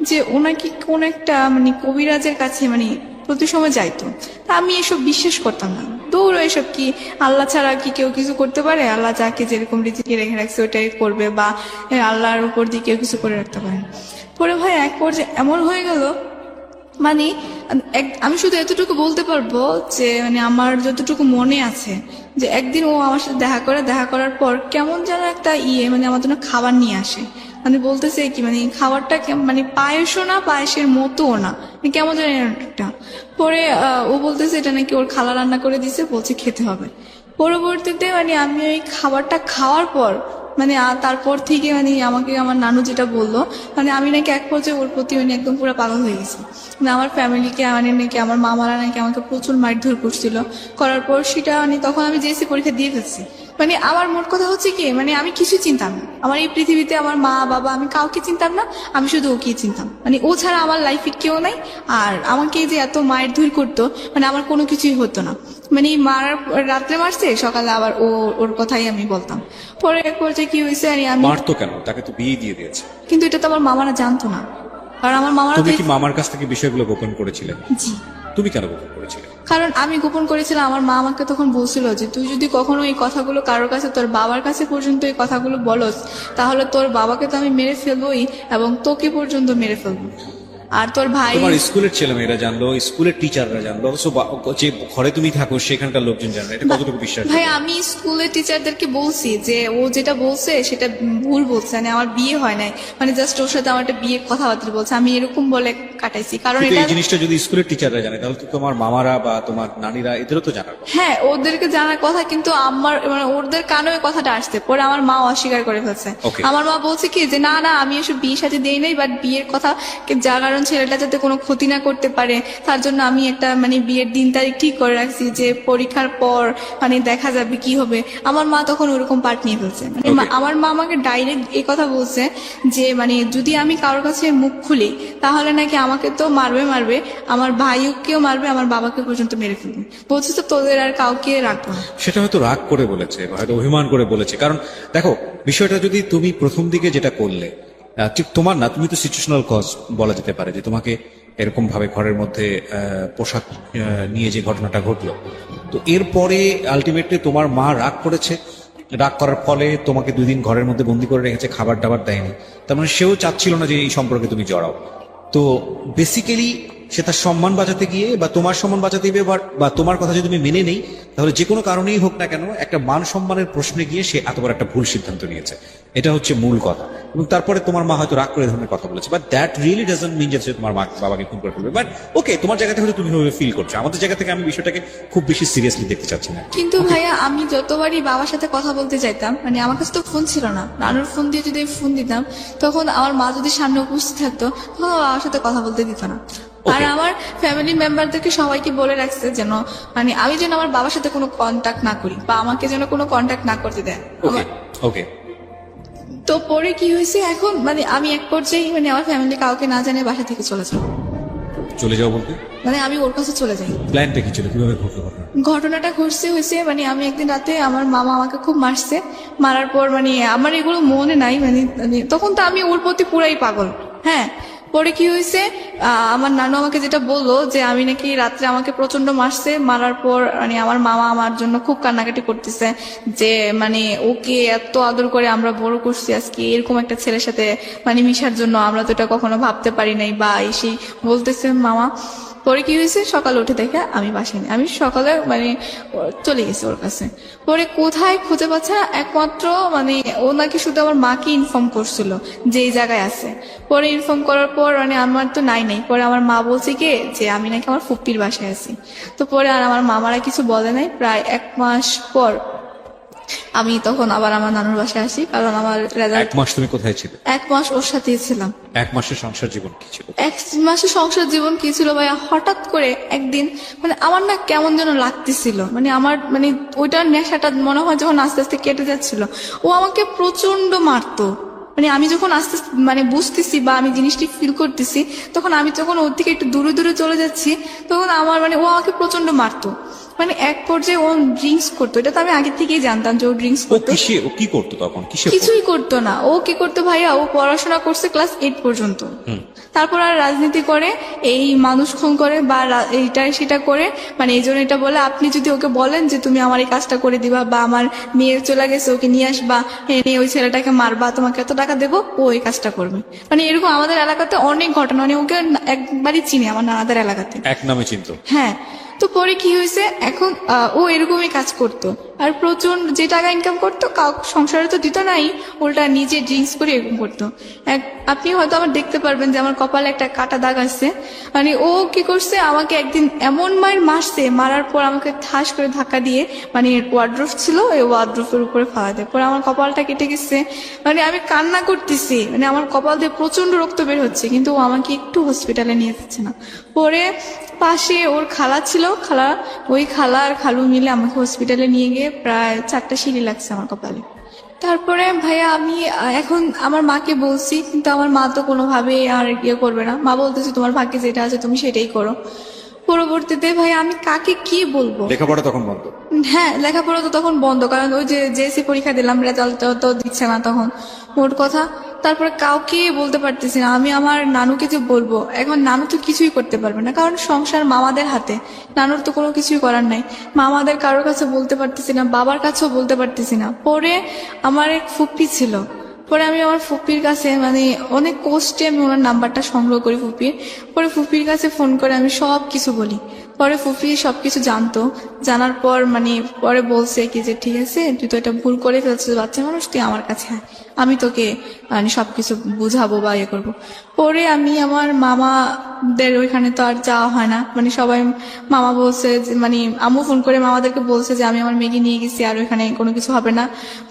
যে ও নাকি কোন একটা মানে কবিরাজের কাছে মানে প্রতি সময় যাইতো। তা আমি এসব বিশ্বাস করতাম না, দৌড় এসব কি আল্লাহ ছাড়া কি কেউ কিছু করতে পারে? আল্লাহ যাকে যেরকম রিজিকে রেখে রাখছে ওটাই করবে, বা আল্লাহর উপর দিয়ে কেউ কিছু করে রাখতে পারে। পরে ভাই এক পর্যায়ে এমন হয়ে গেল, মানে আমি শুধু এতটুকু বলতে পারবো যে মানে আমার যতটুকু মনে আছে যে একদিন ও আমার সাথে দেখা করার পর কেমন যেন একটা মানে আমার জন্য খাবার নিয়ে আসে। মানে বলতেছে কি মানে খাবারটা মানে পায়েসও না, পায়েসের মতোও না, মানে কেমন যেন একটা। পরে ও বলতেছে এটা নাকি ওর খালা রান্না করে দিছে, বলছে খেতে হবে। পরবর্তীতে মানে আমি ওই খাবারটা খাওয়ার পর মানে তারপর থেকে মানে আমাকে আমার নানু যেটা বললো, মানে আমি নাকি এক পর্যায়ে ওর প্রতি মানে একদম পুরো পাগল হয়ে গেছি। মানে আমার ফ্যামিলিকে মানে নাকি আমার মামারা নাকি আমাকে প্রচুর মারধর করছিল, করার পর সেটা মানে তখন আমি জেএসসি পরীক্ষা দিয়ে ফেলছি। মানে আমার মোট কথা হচ্ছে কি, মানে আমি কিছু চিনতাম না, আমার এই পৃথিবীতে আমার মা বাবা আমি কাউকে চিনতাম না, আমি শুধু ওকেই চিনতাম। মানে ও ছাড়া আমার লাইফে কেউ নাই। আর আমাকে যে এত মায়ের ধুর করতো, মানে আমার কোনো কিছুই হতো না। মানে রাত্রে মারছে, সকালে আবার ওর কথাই আমি বলতাম। পরে এক পর্যায়ে কি হয়েছে, আমি মারতো কেন? তাকে তো বিয়ে দিয়ে দিয়েছে। কিন্তু এটা তো আমার মামারা জানতো না, কারণ আমার মামারা তুমি কি মামার কাছ থেকে বিষয়গুলো গোপন করেছিলে? জি, তুমি কেন গোপন করেছিলে? কারণ আমি গোপন করেছিলাম। আমার মা আমাকে তখন বলছিল যে তুই যদি কখনো এই কথাগুলো কারোর কাছে, তোর বাবার কাছে পর্যন্ত এই কথাগুলো বলস, তাহলে তোর বাবাকে তো আমি মেরে ফেলবোই এবং তোকে পর্যন্ত মেরে ফেলবো। আর তোর ভাই, তোমার স্কুলের ছেলেমেয়েরা জানলো, স্কুলের টিচাররা জানলো, যে ঘরে তুমি থাকো সেখানকার লোকজন জানলো, এটা কতটুকু বিশ্বাস? ভাই আমি স্কুলের টিচারদেরকে বলছি যে ও যেটা বলছে সেটা ভুল বলছে, মানে আমার বিয়ে হয় নাই, মানে জাস্ট ওর সাথে আমার একটা বিয়ের কথাবার্তা বলছে, আমি এরকম বলে কাটাইছি। কারণ কিন্তু এটা এই জিনিসটা যদি স্কুলের টিচাররা জানে তাহলে তো তোমার মামারা বা তোমার নানিরা এদেরও তো জানার কথা। হ্যাঁ ওদেরকে জানার কথা, কিন্তু আমার মানে ওদের কানে ওই কথাটা আসছে, পরে আমার মা অস্বীকার করে ফেলছে। Okay. আমার মা বলছে কি যে না না আমি এসব বিয়ে সাথে দেই নাই, বাট বিয়ের কথা যার কারণ ছেলেটা যাতে কোনো ক্ষতি না করতে পারে তার জন্য আমি একটা মানে বিয়ের দিন তারিখ ঠিক করে রাখছি, যে পরীক্ষার পর মানে দেখা যাবে কি হবে। আমার মা তখন ওরকম পার্ট নিয়ে ফেলছে। মানে Okay. আমার মা আমাকে ডাইরেক্ট এই কথা বলছে যে মানে যদি আমি কারোর কাছে মুখ খুলি তাহলে নাকি আমাকে তো মারবে, আমার ভাইকেও মারবে, আমার বাবাকে পর্যন্ত মেরে ফেলবে। বলছে তো তোদের আর কাউকে রাখবো না। সেটা হয়তো রাগ করে বলেছে বা হয়তো অভিমান করে বলেছে। কারণ দেখো বিষয়টা যদি তুমি প্রথম দিকে যেটা করলে, ঠিক তোমার না, তুমি তো সিচুয়েশনাল কজ বলা যেতে পারে, যে তোমাকে এরকম ভাবে ঘরের মধ্যে পোশাক নিয়ে যে ঘটনাটা ঘটলো, তো এরপরে আলটিমেটলি তোমার মা রাগ করেছে, রাগ করার ফলে তোমাকে 2 দিন ঘরের মধ্যে বন্দি করে রেখেছে, খাবার দাবার দেয়নি। তার মানে সেও চাচ্ছিল না যে এই সম্পর্কে তুমি জড়াও। তো বেসিক্যালি সে তার সম্মান বাঁচাতে গিয়ে বা তোমার সম্মান বাঁচাতে গিয়ে বা তোমার কথা যদি তুমি মেনে নেই, তাহলে যে কোনো কারণেই হোক না কেন একটা মান সম্মানের প্রশ্নে গিয়ে সে এত বড় একটা ভুল সিদ্ধান্ত নিয়েছে। এটা হচ্ছে মূল কথা। এবং তারপরে তোমার মা হয়তো রাগ করে এই ধরনের কথা বলেছে, but that really doesn't mean যে তোমার মা বাবাকে খুন করে ফেলবে। বাট ওকে, তোমার জায়গা থেকে হয়তো তুমি ভাবে ফিল করছো, আমাদের জায়গা থেকে আমি বিষয়টাকে খুব বেশি সিরিয়াসলি দেখতে চাচ্ছি না। কিন্তু ভাইয়া আমি যতবারই বাবার সাথে কথা বলতে চাইতাম, মানে আমার কাছে তো ফোন ছিল না, নানুর ফোন দিয়ে যদি আমি ফোন দিতাম তখন আমার মা যদি সামনে উপস্থিত থাকতো তখন আমার বাবার সাথে কথা বলতে দিত না। আর আমার ফ্যামিলি মেম্বারদেরকে সবাইকে বলে রাখছে যেন মানে আমি যেন আমার বাবার সাথে কোনো কন্ট্যাক্ট না করি, বা আমাকে যেন কোনো কন্ট্যাক্ট না করতে দেয়। ওকে ওকে, তো পরে কি হয়েছে, এখন মানে আমি এক পর্যায়ে মানে আমার ফ্যামিলি কাউকে না জানিয়ে বাসা থেকে চলে যাবো। চলে যাও বলতে মানে আমি ওর কাছে চলে যাই। প্ল্যানটা কি ছিল, কিভাবে ঘটলো ঘটনা? ঘটনাটা হয়েছে মানে আমি একদিন রাতে আমার মামা আমাকে খুব মারছে, মারার পর মানে আমার এগুলো মনে নাই, মানে তখন তো আমি ওর প্রতি পুরাই পাগল। হ্যাঁ, পরে কি হয়েছে, আমার নানু আমাকে যেটা বললো যে আমি নাকি রাত্রে আমাকে প্রচন্ড মারছে, মারার পর মানে আমার মামা আমার জন্য খুব কান্নাকাটি করতেছে, যে মানে ওকে এত আদর করে আমরা বড় করছি, আজকে এরকম একটা ছেলের সাথে মানে মিশার জন্য আমরা তো এটা কখনো ভাবতে পারি নাই, বা এসে বলতেছে মামা। পরে কি হয়েছে, সকালে উঠে দেখে আমি বাসায় নেই, আমি সকালে মানে চলে গেছি ওর কাছে। পরে কোথায় খুঁজে পাচ্ছে না, একমাত্র মানে ও নাকি শুধু আমার মাকে ইনফর্ম করছিল যে এই জায়গায় আছে। পরে ইনফর্ম করার পর মানে আমার তো নাই, পরে আমার মা বলছে কি যে আমি নাকি আমার ফুপ্পির বাসায় আছি। তো পরে আর আমার মামারা কিছু বলে নাই। প্রায় 1 মাস পর আমি তখন আবার আমার নানুর বাসায় আসি, কারণ আমার রেজাল্ট। 1 মাস তুমি কোথায় ছিলে? 1 মাস ওর সাথেই ছিলাম। 1 মাসের সংসার জীবন কি ছিল? 1 মাসে সংসার জীবন কি ছিল ভাইয়া, হঠাৎ করে একদিন মানে আমার না কেমন যেন লাগতেছিল, মানে আমার মানে ওইটার নেশাটা মনে হয় যখন আস্তে আস্তে কেটে যাচ্ছিল, ও আমাকে প্রচন্ড মারতো। মানে আমি যখন আস্তে আস্তে মানে বুঝতেছি বা আমি জিনিসটি ফিল করতেছি, তখন আমি যখন ওর থেকে একটু দূরে দূরে চলে যাচ্ছি, তখন আমার মানে ও আমাকে প্রচন্ড মারতো। মানে এক পর্যায়ে ও ড্রিঙ্কস করতো, এটা তো আমি আগে থেকেই জানতাম যে ও ড্রিঙ্কস ও করতো। ও কি করতো তখন? কিসে কিছুই করতো না। ও কি করতো ভাইয়া, ও পড়াশোনা করছে ক্লাস 8 পর্যন্ত, তারপর আর রাজনীতি করে, এই মানুষ খুন করে বা এইটা সেটা করে, মানে এই জন্য এটা বলে আপনি যদি ওকে বলেন যে তুমি আমার এই কাজটা করে দিবা বা আমার মেয়ে চলে গেছে ওকে নিয়ে আসবা, এনে ওই ছেলেটাকে মারবা, তোমাকে এত টাকা দেবো, ও এই কাজটা করবে। মানে এরকম আমাদের এলাকাতে অনেক ঘটনা, মানে ওকে একবারই চিনি আমার নানাদের এলাকাতে, এক নামে চিনতো? হ্যাঁ। তো পরে কি হয়েছে, এখন ও এরকমই কাজ করতো, আর প্রচন্ড যে টাকা ইনকাম করতো সংসারে তো দিত নাই, উল্টা নিজে ড্রিঙ্কস করে এরকম করতো। আপনি হয়তো আবার দেখতে পারবেন যে আমার কপালে একটা কাটা দাগ আছে। মানে ও কি করছে, আমাকে একদিন এমন মার মারছে, মারার পর আমাকে ঠাস করে ধাক্কা দিয়ে মানে ওয়ার্ড্রোফ ছিল, এই ওয়ার্ড্রোফের উপরে ফালা দেয়, পরে আমার কপালটা কেটে গেছে। মানে আমি কান্না করতেছি, মানে আমার কপাল দিয়ে প্রচন্ড রক্ত বের হচ্ছে, কিন্তু ও আমাকে একটু হসপিটালে নিয়ে যাচ্ছে না। পরে পাশে ওর খালা ছিল, ওই খালা আর খালু মিলে আমাকে হসপিটালে নিয়ে গিয়ে প্রায় 4টা সিঁড়ি লাগছে আমার কপালে। তারপরে ভাইয়া আমি এখন আমার মাকে বলছি, কিন্তু আমার মা তো কোনোভাবে আর ইয়ে করবে না। মা বলতেছে তোমার ভাগ্যে যেটা আছে তুমি সেটাই করো। পরবর্তীতে ভাই আমি কাকে কি বলবো? লেখাপড়া তখন বন্ধ? হ্যাঁ, লেখাপড়া তো তখন বন্ধ, কারণ ওই যে জেএসসি পরীক্ষা দিলাম, রেজাল্ট তো দিচ্ছে না তখন, মোট কথা। তারপরে কাউকে বলতে পারতেছি না। আমি আমার নানুকে যে বলবো, এখন নানু তো কিছুই করতে পারবে না, কারণ সংসার মামাদের হাতে, নানুর তো কোনো কিছুই করার নাই। মামাদের কারোর কাছে বলতে পারতেছি না, বাবার কাছেও বলতে পারতেছি না। পরে আমার এক ফুপ্পি ছিল, পরে আমি আমার ফুপির কাছে মানে অনেক কষ্টে আমি ওনার নাম্বারটা সংগ্রহ করি ফুপির। পরে ফুপির কাছে ফোন করে আমি সব কিছু বলি। পরে ফুপি সবকিছু জানতো, জানার পর মানে পরে বলছে কি যে ঠিক আছে, তুই তো এটা ভুল করে ফেলছিস, বাচ্চা মানুষ, তুই আমার কাছে আয়, আমি তোকে মানে সবকিছু বুঝাবো বা ইয়ে করবো। পরে আমি আমার মামাদের ওইখানে তো আর যাওয়া হয় না, মানে সবাই মামা বলছে যে মানে আম্মু ফোন করে মামাদেরকে বলছে যে আমি আমার মেয়েকে নিয়ে গেছি, আর ওইখানে কোনো কিছু হবে না।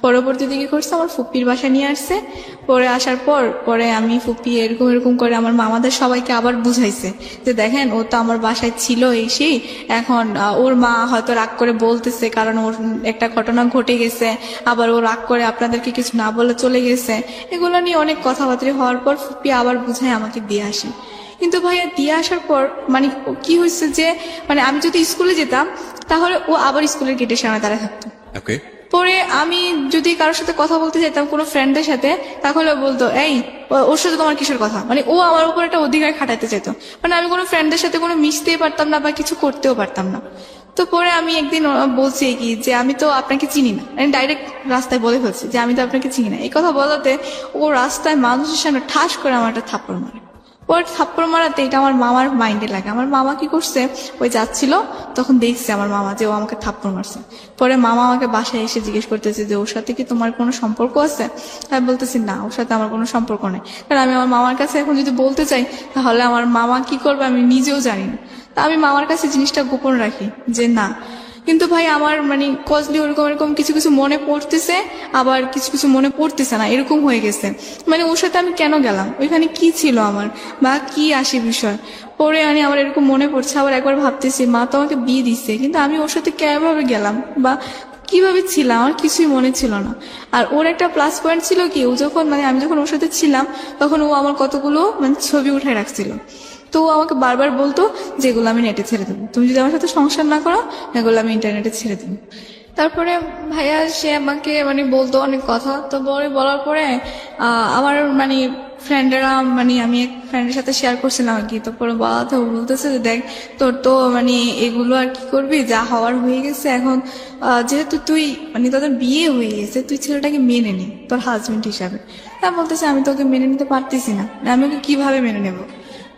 পরবর্তীতে কি করছে, আমার ফুপির বাসায় নিয়ে আসছে। পরে আসার পরে আমি ফুপি এরকম এরকম করে আমার মামাদের সবাইকে আবার বুঝাইছে যে দেখেন ও তো আমার বাসায় ছিল সেই, এখন ওর মা হয়তো রাগ করে বলতেছে কারণ ওর একটা ঘটনা ঘটে গেছে, আবার ও রাগ করে আপনাদেরকে কিছু না বলে চলে গেছে। এগুলো নিয়ে অনেক কথাবার্তা হওয়ার পর ফুপি আবার বুঝাই আমাকে দিয়ে আসে। কিন্তু ভাইয়া দিয়ে আসার পর মানে কি হয়েছে যে মানে আমি যদি স্কুলে যেতাম তাহলে ও আবার স্কুলের গেটের সামনে দাঁড়ায় থাকতো। ওকে। পরে আমি যদি কারোর সাথে কথা বলতে যেতাম কোনো ফ্রেন্ডের সাথে, তাহলে বলতো এই ওর সাথে তোমার কিসের কথা, মানে ও আমার উপর একটা অধিকার খাটাতে যেত। মানে আমি কোনো ফ্রেন্ডের সাথে কোনো মিশতেই পারতাম না বা কিছু করতেও পারতাম না। তো পরে আমি একদিন বলছি কি যে আমি তো আপনাকে চিনি না, আমি ডাইরেক্ট রাস্তায় বলে ফেলছি যে আমি তো আপনাকে চিনি না। এই কথা বলাতে ও রাস্তায় মানুষের সামনে ঠাস করে আমার একটা থাপ্পড় মারে। পরে থাপ্পড় মারাতে এটা আমার মামার মাইন্ডে লাগে। আমার মামা কি করছে, ওই যাচ্ছিল তখন দেখছে আমার মামা যে ও আমাকে থাপ্পড় মারছে। পরে মামা আমাকে বাসায় এসে জিজ্ঞেস করতেছে যে ওর সাথে কি তোমার কোনো সম্পর্ক আছে? আমি বলতেছি না, ওর সাথে আমার কোনো সম্পর্ক নেই। কারণ আমি আমার মামার কাছে এখন যদি বলতে চাই তাহলে আমার মামা কি করবে আমি নিজেও জানি না। তা আমি মামার কাছে জিনিসটা গোপন রাখি যে না। কিন্তু ভাই আমার মানে কজলি ওরকম এরকম কিছু কিছু মনে পড়তেছে, আবার কিছু কিছু মনে পড়তেছে না, এরকম হয়ে গেছে। মানে ওর সাথে আমি কেন গেলাম, ওইখানে কি ছিল আমার বা কি আসে বিষয়। পরে মানে আমার এরকম মনে পড়ছে, আবার একবার ভাবতেছি মা তো আমাকে বিয়ে দিচ্ছে, কিন্তু আমি ওর সাথে কিভাবে গেলাম বা কিভাবে ছিলাম আমার কিছুই মনে ছিল না। আর ওর একটা প্লাস পয়েন্ট ছিল কি, ও যখন মানে আমি যখন ওর সাথে ছিলাম তখন ও আমার কতগুলো মানে ছবি উঠায় রাখছিল। তো ও আমাকে বারবার বলতো যে এগুলো আমি নেটে ছেড়ে দেবো, তুমি যদি আমার সাথে সংসার না করো এগুলো আমি ইন্টারনেটে ছেড়ে দেবো। তারপরে ভাইয়া সে আমাকে মানে বলতো অনেক কথা। তো বলার পরে আমার মানে ফ্রেন্ডেরা মানে আমি এক ফ্রেন্ডের সাথে শেয়ার করছিলাম আর কি। তো পরে বলাতে ও বলতেছে যে দেখ তোর তো মানে এগুলো আর কি করবি, যা হওয়ার হয়ে গেছে, এখন যেহেতু তুই মানে তোদের বিয়ে হয়ে গেছে তুই ছেলেটাকে মেনে নে তোর হাজবেন্ড হিসাবে। তা বলতেছে আমি তোকে মেনে নিতে পারতেছি না, আমি ওকে কিভাবে মেনে নেবো।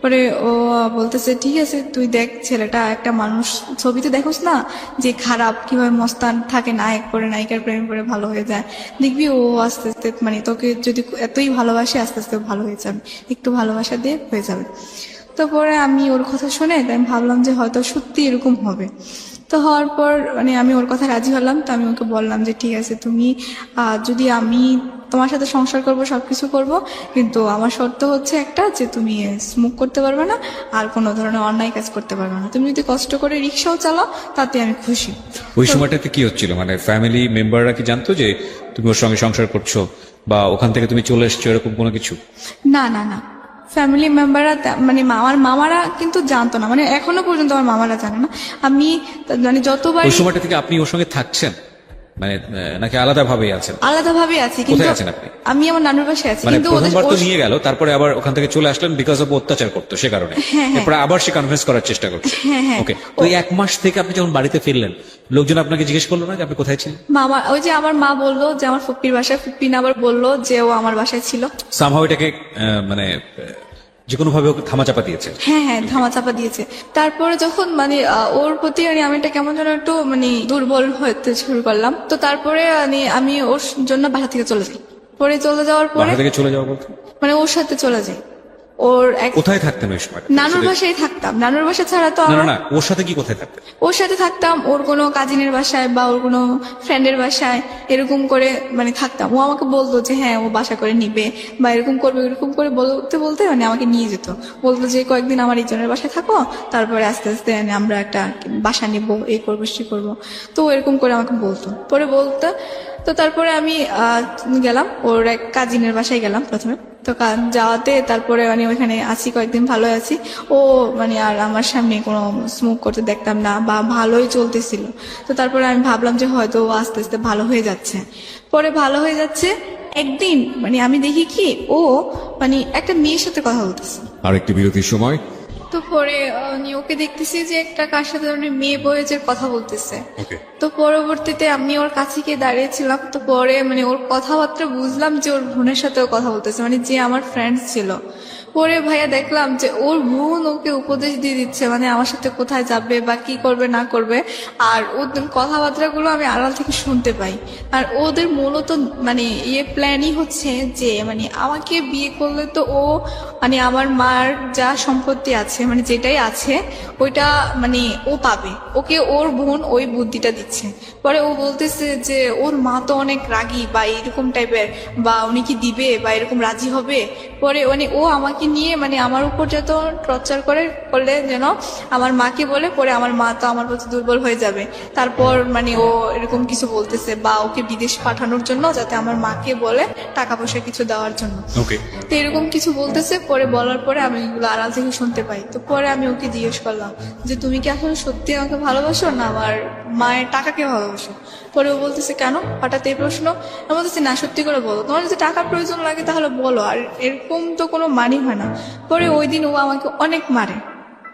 পরে ও বলতেছে ঠিক আছে তুই দেখ, ছেলেটা একটা মানুষ, ছবিতে দেখোস না যে খারাপ কিভাবে মস্তান থাকে, নায়ক পরে নায়িকার প্রেমে পড়ে ভালো হয়ে যায়, দেখবি ও আস্তে আস্তে মানে তোকে যদি এতই ভালোবাসে আস্তে আস্তে ভালো হয়ে যাবে, একটু ভালোবাসা দিয়ে হয়ে যাবে। তো পরে আমি ওর কথা শুনে তাই আমি ভাবলাম যে হয়তো সত্যি এরকম হবে। তো হওয়ার পর মানে আমি ওর কথা রাজি হলাম। তো আমি ওকে বললাম যে ঠিক আছে, তুমি যদি আমি তোমার সাথে সংসার করব, সবকিছু করব, কিন্তু আমার শর্ত হচ্ছে একটা, যে তুমি স্মোক করতে পারবে না আর কোনো ধরনের অন্যায় কাজ করতে পারবে না। তুমি যদি কষ্ট করে রিক্সাও চালাও তাতে আমি খুশি। ওই সময়টাতে কি হচ্ছিল, মানে ফ্যামিলি মেম্বাররা কি জানতো যে তুমি ওর সঙ্গে সংসার করছো বা ওখান থেকে তুমি চলে এসছো, এরকম কোনো কিছু? না না না, ফ্যামিলি মেম্বাররা মানে আমার মামারা কিন্তু জানতো না, মানে এখনো পর্যন্ত আমার মামারা জানে না। আমি মানে যতবার ওই সময়টা থেকে আপনি ওর সঙ্গে থাকছেন, মানে নাকি আলাদা ভাবেই আছেন? আলাদাভাবে আছি, কিন্তু কোথায় আছেন আপনি? আমি আমার নানুর বাসায় আছি, মানে কিন্তু প্রথমবার তো নিয়ে গেল, তারপরে আবার ওখান থেকে চলে আসলেন বিকজ অফ অত্যাচার করতো সে কারণে, এরপরে আবার সে কনভিন্স করার চেষ্টা করছে। ওকে, তো এই 1 মাস থেকে আপনি যখন বাড়িতে ফিরলেন, লোকজন আপনাকে জিজ্ঞেস করলো না যে আপনি কোথায় ছিলেন? মামা, ওই যে আমার মা বললো যে আমার ফুপ্পির বাসায়, ফুপ্পি আবার বললো যে ও আমার বাসায় ছিল। সামহাও এটাকে মানে যে কোনো ভাবে ওকে থামাচাপা দিয়েছে। হ্যাঁ হ্যাঁ, ধামাচাপা দিয়েছে। তারপরে যখন মানে ওর প্রতি মানে আমি এটা কেমন যেন একটু মানে দুর্বল হতে শুরু করলাম। তো তারপরে আমি ওর জন্য বাসা থেকে চলে যাই। পরে চলে যাওয়ার পরে বাসা থেকে চলে যাওয়া বলতে মানে ওর সাথে চলে যাই। ওর কোথায় থাকতেন ওই সময়? নানুর বাসায় থাকতাম। নানুর বাসা ছাড়া তো না আমার, না, ওর সাথে কি কোথায় থাকতেন? ওর সাথে থাকতাম ওর কোনো কাজিনের বাসায় বা ওর কোনো ফ্রেন্ডের বাসায়, এরকম করে মানে থাকতাম। ও আমাকে বলতো যে হ্যাঁ ও বাসা করে নিবে বা এরকম করবে, এরকম করে বলতে বলতে মানে আমাকে নিয়ে যেত। বলতো যে কয়েকদিন আমার একজনের বাসায় থাকো, তারপরে আস্তে আস্তে মানে আমরা একটা বাসা নিব, এই করবো সে করবো। তো ও এরকম করে আমাকে বলতো, পরে বলতো। তো তারপরে আমি গেলাম ওর এক কাজিনের বাসায় গেলাম প্রথমে। তো যাওয়াতে তারপরে মানে ওইখানে আছি কয়েকদিন, ভালোই আছি। ও মানে আর আমার সামনে কোনো স্মোক করতে দেখতাম না বা ভালোই চলতেছিল। তো তারপরে আমি ভাবলাম যে হয়তো ও আস্তে আস্তে ভালো হয়ে যাচ্ছে। পরে ভালো হয়ে যাচ্ছে, একদিন মানে আমি দেখি কি ও মানে একটা মেয়ের সাথে কথা বলতেছে। আরেকটি বিরতির সময়। তো পরে ওকে দেখতেছি যে একটা কার সাথে মানে মেয়ে বয়ে যে কথা বলতেছে। ওকে, তো পরবর্তীতে আমি ওর কাছে গিয়ে দাঁড়িয়েছিলাম। তো পরে মানে ওর কথাবার্তা বুঝলাম যে ওর বোনের সাথেও কথা বলতেছে, মানে যে আমার ফ্রেন্ড ছিল। পরে ভাইয়া দেখলাম যে ওর বোন ওকে উপদেশ দিয়ে দিচ্ছে, মানে আমার সাথে কোথায় যাবে বা কি করবে না করবে। আর ওদের কথাবার্তাগুলো আমি আড়াল থেকে শুনতে পাই। আর ওদের মূলত মানে প্ল্যানই হচ্ছে যে মানে আমাকে বিয়ে করলে তো ও মানে আমার মার যা সম্পত্তি আছে মানে যেটাই আছে ওইটা মানে ও পাবে, ওকে ওর বোন ওই বুদ্ধিটা দিচ্ছে। পরে ও বলতেছে যে ওর মা তো অনেক রাগী বা এরকম টাইপের, বা উনি কি দিবে বা এরকম রাজি হবে। পরে মানে ও আমাকে নিয়ে মানে আমার উপর যত টর্চার করলে যেন আমার মাকে বলে, পরে আমার মা তো আমার প্রতি দুর্বল হয়ে যাবে। তারপর মানে ও এরকম কিছু বলতেছে বা ওকে বিদেশ পাঠানোর জন্য, যাতে আমার মাকে বলে টাকা পয়সা কিছু দেওয়ার জন্য। ওকে, তো এরকম কিছু বলতেছে। পরে বলার পরে আমি এগুলো আড়াল থেকে শুনতে পাই। তো পরে আমি ওকে জিজ্ঞেস করলাম যে তুমি কি আসলে সত্যি আমাকে ভালোবাসো না আমার মায়ের টাকাকে ভালোবাসো? পরে ও বলতেছে কেন হঠাৎ এই প্রশ্ন? আমি বলতেছি না, সত্যি করে বলো, তোমার যদি টাকার প্রয়োজন লাগে তাহলে বলো, আর এরকম তো কোনো মানি হয় না। পরে ওই দিন ও আমাকে অনেক মারে,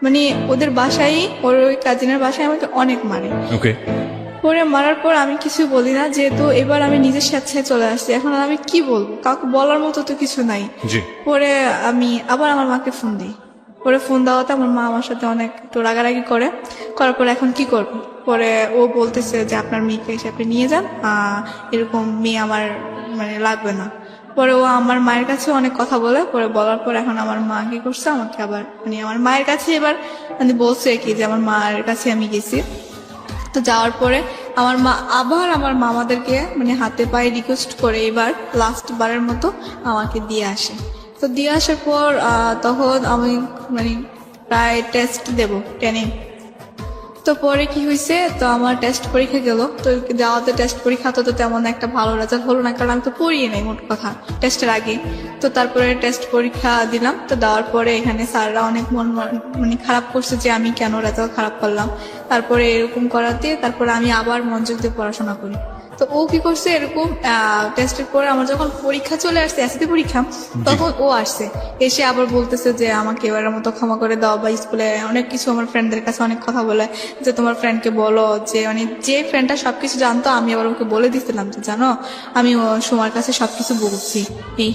মানে ওদের বাসায়, ওর ওই কাজিনের বাসায় আমাকে অনেক মারে। ওকে, পরে মারার পর আমি কিছু বলি না, যেহেতু এবার আমি নিজের স্বেচ্ছায় চলে আসছি। এখন আর আমি কি বলবো, কাউকে বলার মতো তো কিছু নাই। জি। পরে আমি আবার আমার মাকে ফোন দিই। পরে ফোন দেওয়াতে আমার মা আমার সাথে অনেক একটু রাগারাগি করার পরে এখন কি করবো। পরে ও বলতেছে যে আপনার মেয়েকে এসে আপনি নিয়ে যান, এরকম মেয়ে আমার মানে লাগবে না। পরে ও আমার মায়ের কাছে অনেক কথা বলে। পরে বলার পর এখন আমার মা কি করছে, আমাকে আবার মানে আমার মায়ের কাছে এবার মানে বলছে কি যে আমার মায়ের কাছে আমি গেছি। তো যাওয়ার পরে আমার মা আবার আমার মামাদেরকে মানে হাতে পায়ে রিকোয়েস্ট করে এবার লাস্ট বারের মতো আমাকে দিয়ে আসে। তো দিয়ে আসার পর তখন আমি মানে প্রায় টেস্ট দেব 10-এ। তো পরে কি হয়েছে, তো আমার টেস্ট পরীক্ষা গেল। তো যাওয়াতে টেস্ট পরীক্ষা তো তেমন একটা ভালো রেজাল্ট হলো না, কারণ আমি তো পড়িয়ে নাই মোট কথা টেস্টের আগে। তো তারপরে টেস্ট পরীক্ষা দিলাম। তো দেওয়ার পরে এখানে স্যাররা অনেক মন মানে খারাপ করছে যে আমি কেন রেজাল্ট খারাপ করলাম। তারপরে এরকম করাতে তারপরে আমি আবার মনোযোগ দিয়ে পড়াশোনা করি। তো ও কি করছে, এরকম টেস্টের পরে আমার যখন পরীক্ষা চলে আসছে, এসএসসি পরীক্ষা, তখন ও আসছে, এসে আবার বলতেছে যে আমাকে এবারের মতো ক্ষমা করে দাও, বা স্কুলে অনেক কিছু আমার ফ্রেন্ডদের কাছে অনেক কথা বলে যে তোমার ফ্রেন্ডকে বলো, যে মানে যে ফ্রেন্ডটা সবকিছু জানতো আমি আবার ওকে বলে দিচ্ছিলাম যে জানো আমি সুমার কাছে সবকিছু বলছি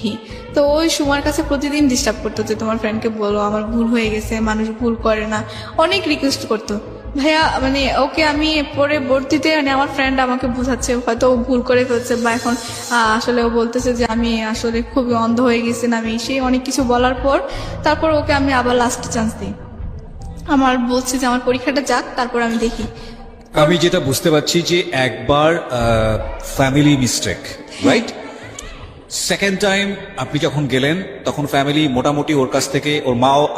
হি। তো ওই সুমার কাছে প্রতিদিন ডিস্টার্ব করতো যে তোমার ফ্রেন্ডকে বলো আমার ভুল হয়ে গেছে, মানুষ ভুল করে না, অনেক রিকোয়েস্ট করতো। ভাইয়া মানে ওকে আমি পরবর্তীতে মানে আমার ফ্রেন্ড আমাকে বোঝাচ্ছে হয়তো ও ভুল করে ফেলছে, বা এখন আসলে ও বলতেছে যে আমি আসলে খুবই অন্ধ হয়ে গেছি না, আমি সেই অনেক কিছু বলার পর তারপর ওকে আমি আবার লাস্ট চান্স দিই। আমার বলছি যে আমার পরীক্ষাটা যাক, তারপর আমি দেখি। আমি যেটা বুঝতে পারছি যে একবার family mistake, right? Second time আপনি যখন গেলেন তখন ফ্যামিলি মোটামুটি ওর কাছ থেকে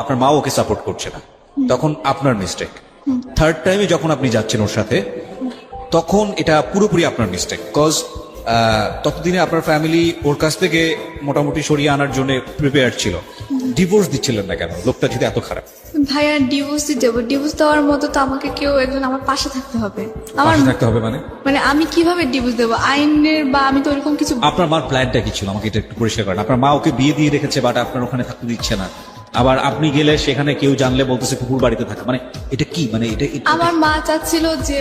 আপনার মাও ওকে সাপোর্ট করছে না, তখন আপনার মিস্টেক। থার্ড টাইমে যখন আপনি যাচ্ছেন ওর সাথে তখন এটা পুরোপুরি আপনার মিস্টেক, কজ ততদিনে আপনার ফ্যামিলি ওর কাছ থেকে মোটামুটি সরিয়ে আনার জন্য প্রিপেয়ার ছিল। ডিভোর্স দিচ্ছিলেন না কেন, লোকটা যদি এত খারাপ? ভাইয়া ডিভোর্স দেবো, ডিভোর্স দেওয়ার মতো তো আমাকে কেউ একজন আমার পাশে থাকতে হবে। আমার পাশে থাকতে হবে মানে আমি কিভাবে ডিভোর্স দেবো, আইনের বা আমি তো ওরকম কিছু। আপনার মার প্ল্যানটা কি ছিল আমাকে এটা একটু পরিষ্কার করেন। আপনার মা ওকে বিয়ে দিয়ে রেখেছে বাট আপনার ওখানে থাকতে দিচ্ছে না, আবার আপনি গেলে সেখানে কেউ জানলে বলতেছে কুকুর বাড়িতে থাকা, মানে এটা কি? মানে আমার মা চাচ্ছিল যে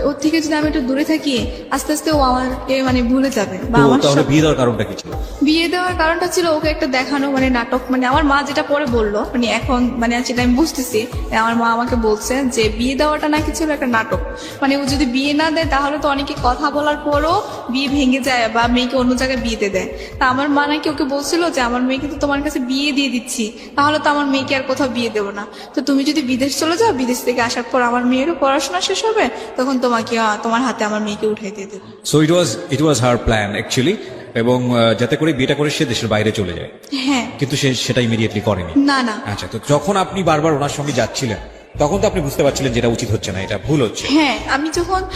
ওর থেকে যদি আমি একটু দূরে থাকি আস্তে আস্তে ও আমাকে মানে ভুলে যাবে বা আমার তাহলে বিয়ে দেওয়ার কারণটা কি ছিল? বিয়ে দেওয়ার কারণটা ছিল ওকে একটা দেখানো মানে নাটক, মানে আমার মা যেটা পরে বললো, মানে এখন মানে সেটা আমি বুঝতেছি। আমার মা আমাকে বলছে যে বিয়ে দেওয়াটা নাকি ছিল একটা নাটক, মানে ও যদি বিয়ে না দেয় তাহলে তো অনেকে কথা বলার পরও বিয়ে ভেঙে যায় বা মেয়েকে অন্য জায়গায় বিয়েতে দেয়। তা আমার মা নাকি ওকে বলছিল যে আমার মেয়েকে তো তোমার কাছে বিয়ে দিয়ে দিচ্ছি, তাহলে তো আমার মেয়েকে আর কোথাও বিয়ে দেবো না, তো তুমি যদি বিদেশ চলে যাও, বিদেশ থেকে আসার পর আমার মেয়েরও পড়াশোনা শেষ হবে, তখন তোমার হাতে আমার মেয়েকে উঠাই দিয়ে দেবো। So it was her plan actually, এবং যাতে করে বিয়েটা করে সে দেশের বাইরে চলে যায়। হ্যাঁ, কিন্তু সে সেটা ইমিডিয়েটলি করেনি। না না। আচ্ছা, তো যখন আপনি বারবার ওনার সঙ্গে যাচ্ছিলেন তখন তো আপনি বুঝতে পারছিলেন যেটা উচিত হচ্ছে না, এটা ভুল হচ্ছে। হ্যাঁ, আমি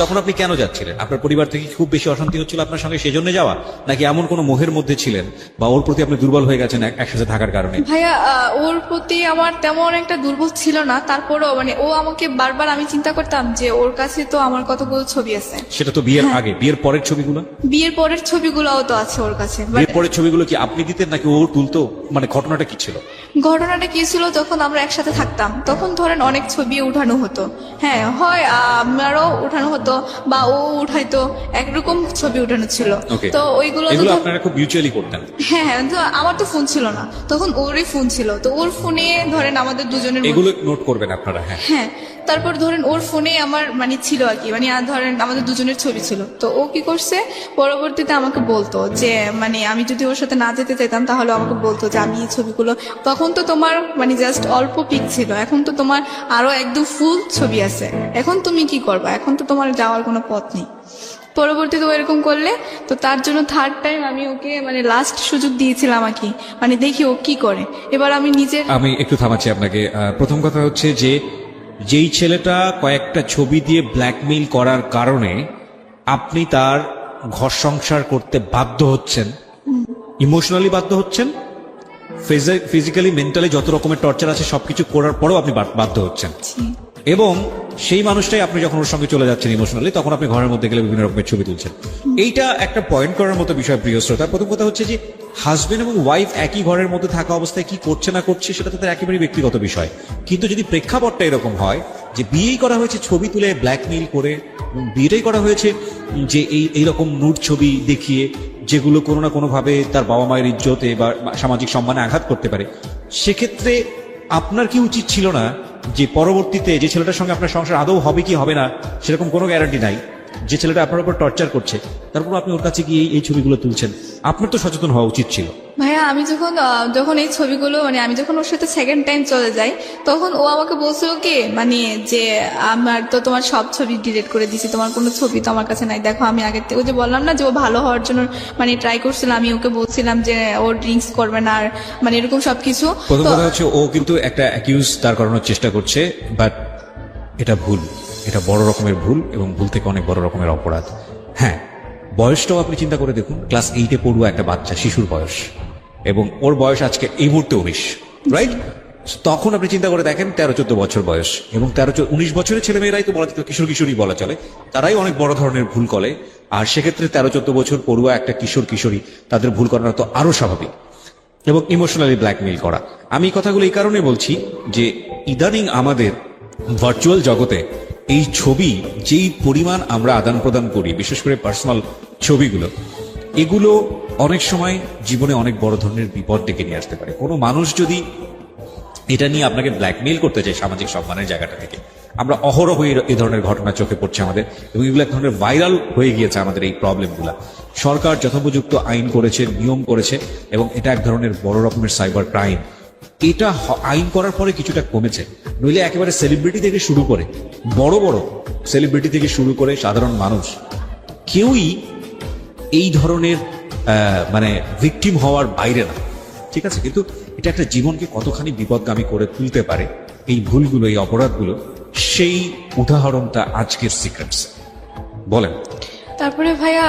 তখন আপনি কেন যাচ্ছিলেন? আপনার পরিবার থেকে খুব বেশি অশান্তি হচ্ছিল আপনার সঙ্গে সেজন্য যাওয়া, নাকি এমন কোনো মোহের মধ্যে ছিলেন বা ওর প্রতি আপনি দুর্বল হয়ে গেছেন একসাথে থাকার কারণে? ভাইয়া ওর প্রতি আমার তেমন একটা দুর্বল ছিল না, তারপরেও মানে ও আমাকে বারবার, আমি চিন্তা করতাম যে ওর কাছে তো আমার কতগুলো ছবি আছে। সেটা তো বিয়ের আগে, বিয়ের পরের ছবিগুলো? বিয়ের পরের ছবিগুলোও তো আছে ওর কাছে। বিয়ের পরের ছবিগুলো কি আপনি দিতেন নাকি ও তুলতো? মানে ঘটনাটা কি ছিল? ঘটনাটা কি ছিল, যখন আমরা একসাথে থাকতাম তখন ধরেন অনেক ছবি উঠানো হতো। হ্যাঁ, হয় আমারও উঠানো হতো বা ও উঠাইতো, একরকম ছবি উঠানো ছিল। তো ওইগুলো আপনারা খুব মিউচুয়ালি করতেন? হ্যাঁ হ্যাঁ, তো আমার তো ফোন ছিল না তখন, ওরই ফোন ছিল, তো ওর ফোনে ধরেন আমাদের দুজনের এগুলো নোট করবেন আপনারা? হ্যাঁ হ্যাঁ, তারপর ধরেন ওর ফোনে আমার মানে ছিল আর কি, মানে ধরেন আমাদের দুজনের ছবি ছিল। তো ও কি করছে, পরবর্তীতে আমাকে বলতো যে মানে আমি যদি ওর সাথে না যেতে চাইতাম তাহলে আমাকে বলতো যে আমি এই ছবিগুলো, তখন তো তোমার মানে জাস্ট অল্প পিক ছিল, এখন তো তোমার আরো একদম ফুল ছবি আছে, এখন তুমি কি করবা, এখন তো তোমার যাওয়ার কোনো পথ নেই। পরবর্তীতে ও এরকম করলে, তো তার জন্য থার্ড টাইম আমি ওকে মানে লাস্ট সুযোগ দিয়েছিলাম আর কি, মানে দেখি ও কি করে। এবার আমি একটু থামাচ্ছি আপনাকে। প্রথম কথা হচ্ছে যে যেই ছেলেটা কয়েকটা ছবি দিয়ে ব্ল্যাকমেইল করার কারণে আপনি তার ঘর সংসার করতে বাধ্য হচ্ছেন, ইমোশনালি বাধ্য হচ্ছেন, ফিজিক্যালি মেন্টালি যত রকমের টর্চার আছে সবকিছু করার পরেও আপনি বাধ্য হচ্ছেন, এবং সেই মানুষটাই আপনি যখন ওর সঙ্গে চলে যাচ্ছেন ইমোশনালি, তখন আপনি ঘরের মধ্যে গেলে বিভিন্ন রকমের ছবি তুলছেন। এইটা একটা পয়েন্ট করার মতো বিষয় প্রিয় শ্রোতা। প্রথম কথা হচ্ছে যে হাজবেন্ড এবং ওয়াইফ একই ঘরের মধ্যে থাকা অবস্থায় কি করছে না করছে সেটা তাদের একেবারেই ব্যক্তিগত বিষয়, কিন্তু যদি প্রেক্ষাপটটা এরকম হয় যে বিয়েই করা হয়েছে ছবি তুলে ব্ল্যাকমেইল করে, বিয়েটাই করা হয়েছে যে এইরকম নুড ছবি দেখিয়ে, যেগুলো কোনো না কোনোভাবে তার বাবা মায়ের ইজ্জতে বা সামাজিক সম্মানে আঘাত করতে পারে, সেক্ষেত্রে আপনার কি উচিত ছিল না যে পরবর্তীতে যে ছেলেটার সঙ্গে আপনার সংসার আদৌ হবে কি হবে না সেরকম কোনো গ্যারান্টি নাই, যে ছেলেটা আপনার উপর টর্চার করছে, তারপর আপনি ওর কাছে গিয়ে এই ছবিগুলো তুলছেন, আপনার তো সচেতন হওয়া উচিত ছিল। ভাইয়া আমি যখন এই ছবিগুলো মানে আমি যখন ওর সাথে সেকেন্ড টাইম চলে যাই, তখন ও আমাকে বলছিল কি মানে যে আমার তো তোমার সব ছবি ডিলিট করে দিছি, তোমার কোনো ছবি তো আমার কাছে নাই, দেখো আমি আগের থেকে, ওই যে বললাম না যে ও ভালো হওয়ার জন্য মানে ট্রাই করছিলাম, আমি ওকে বলছিলাম যে ও ড্রিঙ্কস করবে না আর মানে এরকম সবকিছু। প্রথম কথা হচ্ছে ও কিন্তু একটা অ্যাকিউজ তার করানোর চেষ্টা করছে, বাট এটা ভুল, এটা বড় রকমের ভুল, এবং ভুল থেকে অনেক বড় রকমের অপরাধ। হ্যাঁ, বয়সটাও আপনি চিন্তা করে দেখুন, ক্লাস 8-এ পড়ুয়া একটা বাচ্চা, শিশুর বয়স, এবং ওর বয়স আজকে এই মুহূর্তে 19, রাইট? তখন আপনি চিন্তা করে দেখেন 13-14 বছর বয়স, এবং 13-19 বছরের ছেলেমেয়েরাই তো বলা যেত কিশোর কিশোরী বলা চলে, তারাই অনেক বড় ধরনের ভুল করে, আর সেক্ষেত্রে 13-14 বছর পড়ুয়া একটা কিশোর কিশোরী তাদের ভুল করানো তো আরো স্বাভাবিক, এবং ইমোশনালি ব্ল্যাকমেইল করা। আমি এই কথাগুলো এই কারণে বলছি যে ইদানিং আমাদের ভার্চুয়াল জগতে এই ছবি যেই পরিমাণ আমরা আদান প্রদান করি, বিশেষ করে পার্সোনাল ছবিগুলো, এগুলো অনেক সময় জীবনে অনেক বড় ধরনের বিপদ ডেকে নিয়ে আসতে পারে। কোনো মানুষ যদি এটা নিয়ে আপনাকে ব্ল্যাকমেইল করতে চায় সামাজিক সম্মানের জায়গাটা থেকে, আমরা অহরহ এই ধরনের ঘটনা চোখে পড়ছে আমাদের, এবং এগুলো এক ধরনের ভাইরাল হয়ে গিয়েছে আমাদের এই প্রবলেমগুলা। সরকার যথোপযুক্ত আইন করেছে, নিয়ম করেছে, এবং এটা এক ধরনের বড় রকমের সাইবার ক্রাইম। এটা আইন করার পরে কিছুটা কমেছে, নইলে একেবারে সেলিব্রিটি থেকে শুরু করে বড় বড় সেলিব্রিটি থেকে শুরু করে সাধারণ মানুষ কেউই এই ধরনের মানে ভিকটিম হওয়ার বাইরে না, ঠিক আছে? কিন্তু এটা একটা জীবনকে কতখানি বিপদগামী করে তুলতে পারে এই ভুলগুলো, এই অপরাধগুলো, সেই উদাহরণটা আজকের সিক্রেটস। বলেন। তারপরে ভাইয়া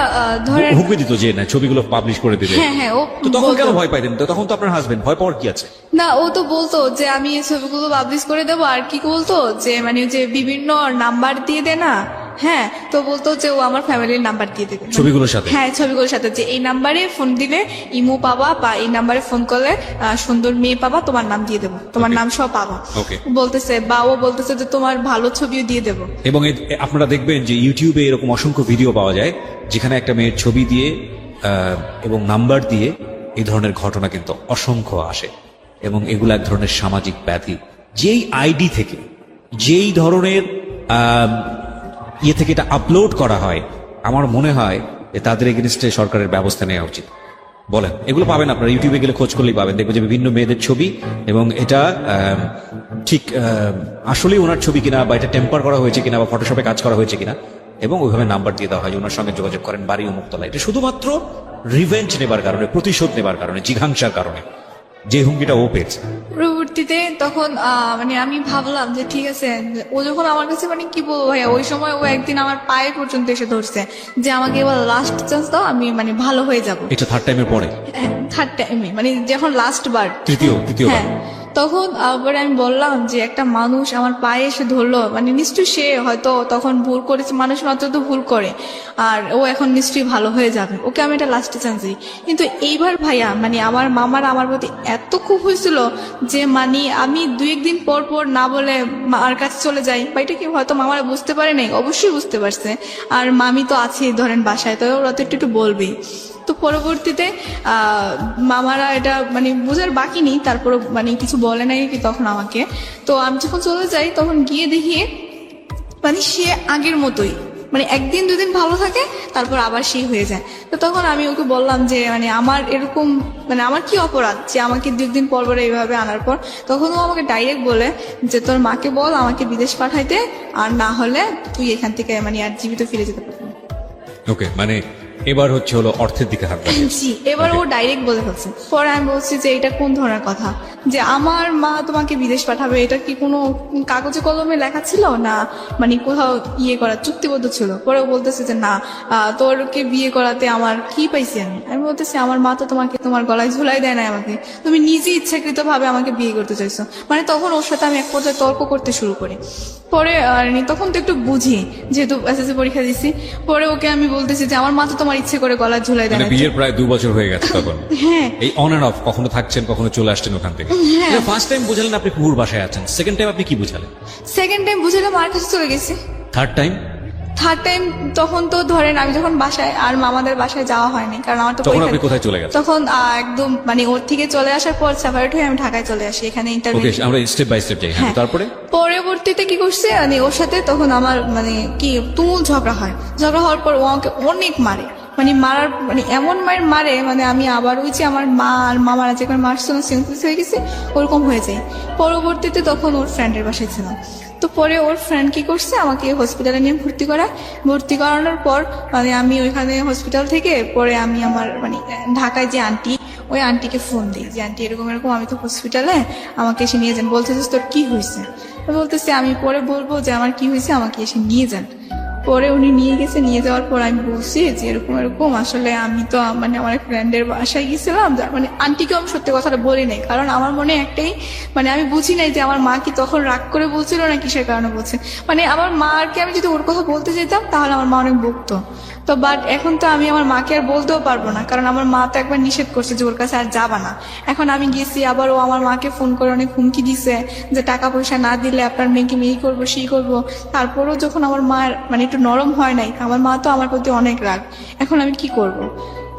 ধরেন হুমকি দিত যে না ছবিগুলো পাবলিশ করে দিবে, হ্যাঁ হ্যাঁ ও তো তখন কেন বলতো। ভয় পাইতেন? তো তখন তো আপনার হাজবেন্ড, ভয় পাওয়ার কি আছে? না ও তো বলতো যে আমি এই ছবিগুলো পাবলিশ করে দেবো, আর কি বলতো যে মানে যে বিভিন্ন নাম্বার দিয়ে দে না, হ্যাঁ, তো বলতো যে ও আমার ফ্যামিলির নাম্বার দিয়ে দেবে ছবিগুলোর সাথে? হ্যাঁ, ছবিগুলোর সাথে, যে এই নাম্বারে ফোন দিলে ইমো পাবা, বা এই নাম্বারে ফোন করলে সুন্দর মেয়ে পাবা, তোমার নাম দিয়ে দেবো, তোমার নাম সব পাবা। Okay. বলতেছে, বা ও বলতেছে যে তোমার ভালো ছবিও দিয়ে দেবো। এবং আপনারা দেখবেন যে ইউটিউবে এরকম অসংখ্য ভিডিও পাওয়া যায় যেখানে একটা মেয়ের ছবি দিয়ে এবং নাম্বার দিয়ে এই ধরনের ঘটনা কিন্তু অসংখ্য আসে, এবং এগুলো এক ধরনের সামাজিক ব্যাধি। যেই আইডি থেকে, যেই ধরনের ইয়ে থেকে এটা আপলোড করা হয়, আমার মনে হয় যে তাদের এগেনস্টে সরকারের ব্যবস্থা নেওয়া উচিত। বলেন, এগুলো পাবেন আপনারা ইউটিউবে গেলে খোঁজ করলেই পাবেন, দেখবেন যে বিভিন্ন মেয়েদের ছবি, এবং এটা ঠিক আসলেই ওনার ছবি কিনা, বা এটা টেম্পার করা হয়েছে কিনা, বা ফটোশপে কাজ করা হয়েছে কিনা, এবং ওইভাবে নাম্বার দিয়ে দেওয়া হয় যে ওনার সঙ্গে যোগাযোগ করেন, বাড়ি অমুকতলা। এটা শুধুমাত্র রিভেঞ্জ নেবার কারণে, প্রতিশোধ নেবার কারণে, জিঘাংসার কারণে যে হুমকিটা ও পেয়েছে। পরবর্তীতে তখন মানে আমি ভাবলাম যে ঠিক আছে, ও যখন আমার কাছে মানে কি বলবো ভাইয়া, ওই সময় ও একদিন আমার পায়ে পর্যন্ত এসে ধরছে যে আমাকে এবার লাস্ট চান্স দাও, আমি মানে ভালো হয়ে যাব। এটা থার্ড টাইমের পরে? থার্ড টাইমে, মানে যখন লাস্ট বার, তৃতীয়বার। হ্যাঁ, তখন আবার আমি বললাম যে একটা মানুষ আমার পায়ে এসে ধরলো, মানে নিশ্চয়ই সে হয়তো তখন ভুল করেছে, মানুষ মাত্র তো ভুল করে, আর ও এখন নিশ্চয়ই ভালো হয়ে যাবে, ওকে আমি এটা লাস্টে চান্স দিই। কিন্তু এইবার ভাইয়া মানে আমার মামার আমার প্রতি এত খুব হয়েছিল যে মানে আমি 2-1 দিন পর পর না বলে মার কাছে চলে যাই, বা এটা কি হয়তো মামারা বুঝতে পারে নাই, অবশ্যই বুঝতে পারছে, আর মামি তো আছেই ধরেন বাসায়, তো ওরা তো একটু বলবেই। তো পরবর্তীতে মামারা এটা মানে বোঝার বাকি নেই, তারপর মানে কিছু বলে নাই কি তখন আমাকে। তো আমি যখন চলে যাই তখন গিয়ে দেখি মানে সে আগের মতোই, মানে 1-2 দিন ভালো থাকে, তারপর আবার সেই হয়ে যায়। তো তখন আমি ওকে বললাম যে মানে আমার এরকম মানে আমার কি অপরাধ যে আমাকে 2 দিন পর পর এইভাবে আনার পর। তখন ও আমাকে ডাইরেক্ট বলে যে তোর মাকে বল আমাকে বিদেশ পাঠাইতে, আর না হলে তুই এখান থেকে মানে আর জীবিত ফিরে যেতে পারবি না। ওকে, মানে এবার হলো অর্থের দিকে হাত বাড়িয়েছে। জি, এবার ও ডাইরেক্ট বলে ফেলছে। পরে আমি বলছি যে এটা কোন ধরনের কথা, যে আমার মা তোমাকে বিদেশ পাঠাবে, এটা কি কোনো কাগজে কলমে লেখা ছিল না, মানে কোথাও ইয়ে করা চুক্তিবদ্ধ ছিল? পরে ও বলতেছে যে না, তোরকে বিয়ে করাতে আমার কি পাইছি আমি বলতেছি আমার মা তো তোমাকে তোমার গলায় ঝুলাই দেয় না, আমাকে তুমি নিজে ইচ্ছাকৃত ভাবে আমাকে বিয়ে করতে চাইছো। মানে তখন ওর সাথে আমি এক পর্যায়ে তর্ক করতে শুরু করি। পরে তখন তো একটু বুঝি, যেহেতু এসএসসি পরীক্ষা দিচ্ছি। পরে ওকে আমি বলতেছি যে আমার মা তো তোমার ইচ্ছে করে গলা ঝুলাই দেয় মানে না। বিয়ের প্রায় 2 বছর হয়ে গেছে তখন। হ্যাঁ, এই অন এন্ড অফ, কখনো থাকছেন কখনো চলে আসছেন ওখান থেকে। ফার্স্ট টাইম বুঝালেন আপনি কুকুর বাসায় আছেন, সেকেন্ড টাইম আপনি কি বুঝালেন? সেকেন্ড টাইম বুঝলাম মার কাছে চলে গেছি। থার্ড টাইম তখন তো ধরেন আমি যখন বাসায় আর মামাদের বাসায় যাওয়া হয়নি, কারণ আমার তো তখন পরীক্ষা- আপনি কোথায় চলে গেছেন? তখন একদম মানে ওর থেকে চলে আসার পর সেপারেট হয়ে আমি ঢাকায় চলে আসি, এখানে ওকে, ইন্টারভিউ। আমরা স্টেপ বাই স্টেপ যাই। হ্যাঁ, তারপরে পরবর্তীতে কি করছে মানে ওর সাথে তখন আমার মানে কি তুমুল ঝগড়া হয়। ঝগড়া হওয়ার পর ও আমাকে অনেক মারে, মানে মারার মানে এমন মায়ের মারে মানে আমি আবার ওই যে আমার মা আর মামারা যেখানে মারছিল সেন্সলেস হয়ে গেছে ওরকম হয়ে যায়। পরবর্তীতে তখন ওর ফ্রেন্ডের বাসায় ছিলাম। তো পরে ওর ফ্রেন্ড কি করছে আমাকে হসপিটালে নিয়ে ভর্তি করানোর পর মানে আমি ওইখানে হসপিটাল থেকে পরে আমি আমার মানে ঢাকায় যে আন্টি, ওই আন্টিকে ফোন দিই যে আন্টি এরকম এরকম আমি তো হসপিটালে, আমাকে এসে নিয়ে যান। বলতেছিস তোর কি হয়েছে? বলতেছে আমি পরে বলবো যে আমার কি হয়েছে, আমাকে এসে নিয়ে যান। পরে উনি নিয়ে গেছে, নিয়ে যাওয়ার পর আমি বলছি যে এরকম এরকম আসলে আমি তো মানে আমার ফ্রেন্ডের বাসায় গেছিলাম, মানে আন্টিকেও আমি সত্যি কথাটা বলি নাই, কারণ আমার মনে একটাই মানে আমি বুঝি নাই যে আমার মা কি তখন রাগ করে বলছিল না কিসের কারণে বলছে। মানে আমার মাকে আমি যদি ওর কথা বলতে যেতাম তাহলে আমার মা অনেক বকতো। তো বাট এখন তো আমি আমার মাকে আর বলতেও পারবো না, কারণ আমার মা তো একবার নিষেধ করছে যে ওর কাছে আর যাবা না। এখন আমি গেছি, আবার ও আমার মাকে ফোন করে অনেক হুমকি দিছে যে টাকা পয়সা না দিলে আপনার মেয়েকে এই করবো সেই করবো। তারপরেও যখন আমার মা মানে একটু নরম হয় নাই, আমার মা তো আমার প্রতি অনেক রাগ। এখন আমি কি করব?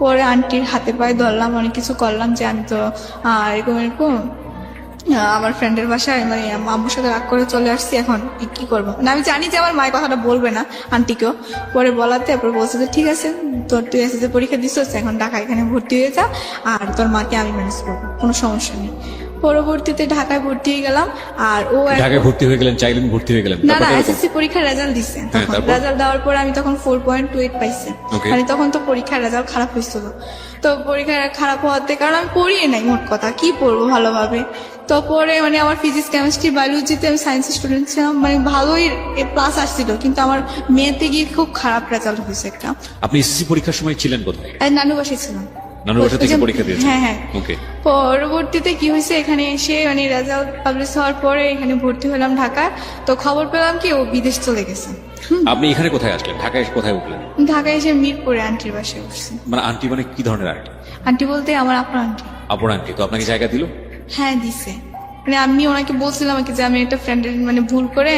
পরে আন্টির হাতে পায়ে ধরলাম, অনেক কিছু করলাম যে আমি তো এরকম এরকম আমার ফ্রেন্ডের বাসায় মানে আম্মুর সাথে রাগ করে চলে আসছি, এখন কি করবো না। আমি জানি যে আমার মায়ের কথাটা বলবে না আন্টিকেও। পরে বলাতে তারপর বলছে যে ঠিক আছে তোর তুই এসএসসি পরীক্ষা দিচ্ছিস, এখন ঢাকা এখানে ভর্তি হয়ে যা, আর তোর মাকে আমি ম্যানেজ করবো, কোনো সমস্যা নেই। পরবর্তীতে ঢাকায় ভর্তি হয়ে গেলাম। আর ও ঢাকায় ভর্তি হয়ে গেলেন, চাইলেন ভর্তি হয়ে গেলেন, না না ব্যাপারটা এরকম? এসএসসি পরীক্ষার রেজাল্ট দিছে। হ্যাঁ, তখন তারপর? রেজাল্ট দেওয়ার পরে আমি তখন 4.28 পাইছি। Okay. মানে তখন তো পরীক্ষার রেজাল্ট খারাপ হয়েছিল। তো পরীক্ষা খারাপ হওয়াতে, কারণ আমি পড়ি নাই মোট কথা, কি পড়বো ভালোভাবে। তো পরে মানে আমার ফিজিক্স কেমিস্ট্রি বায়োলজিতে আমি সায়েন্স স্টুডেন্ট ছিলাম, মানে ভালোই প্লাস আসছিল, কিন্তু আমার মেয়েতে গিয়ে খুব খারাপ রেজাল্ট হয়েছে একটা। আপনি এসএসসি পরীক্ষার সময় ছিলেন কোথায়? আর নানু বাসায় ছিলাম। নানুর বাসা থেকে ওই যে- পরীক্ষা দিয়েছেন? হ্যাঁ হ্যাঁ। ওকে। পরবর্তীতে কি হয়েছে, এখানে এসে মানে রেজাল্ট পাবলিশ হওয়ার পরে এখানে ভর্তি হলাম ঢাকায়। তো খবর পেলাম কি ও বিদেশ চলে গেছে। আপনি এখানে কোথায় আসলেন? ঢাকায় এসে কোথায় উঠলেন? ঢাকায় এসে মিরপুরে আন্টির বাসায় উঠছি। মানে আন্টি মানে কি ধরনের আন্টি? আন্টি বলতে আমার আপনার আন্টি। আপুর আন্টি। তো আপনাকে জায়গা দিল? হ্যাঁ দিছে। মানে আমি ওনাকে বলছিলাম কি যে আমি একটা ফ্রেন্ডের মানে ভুল করে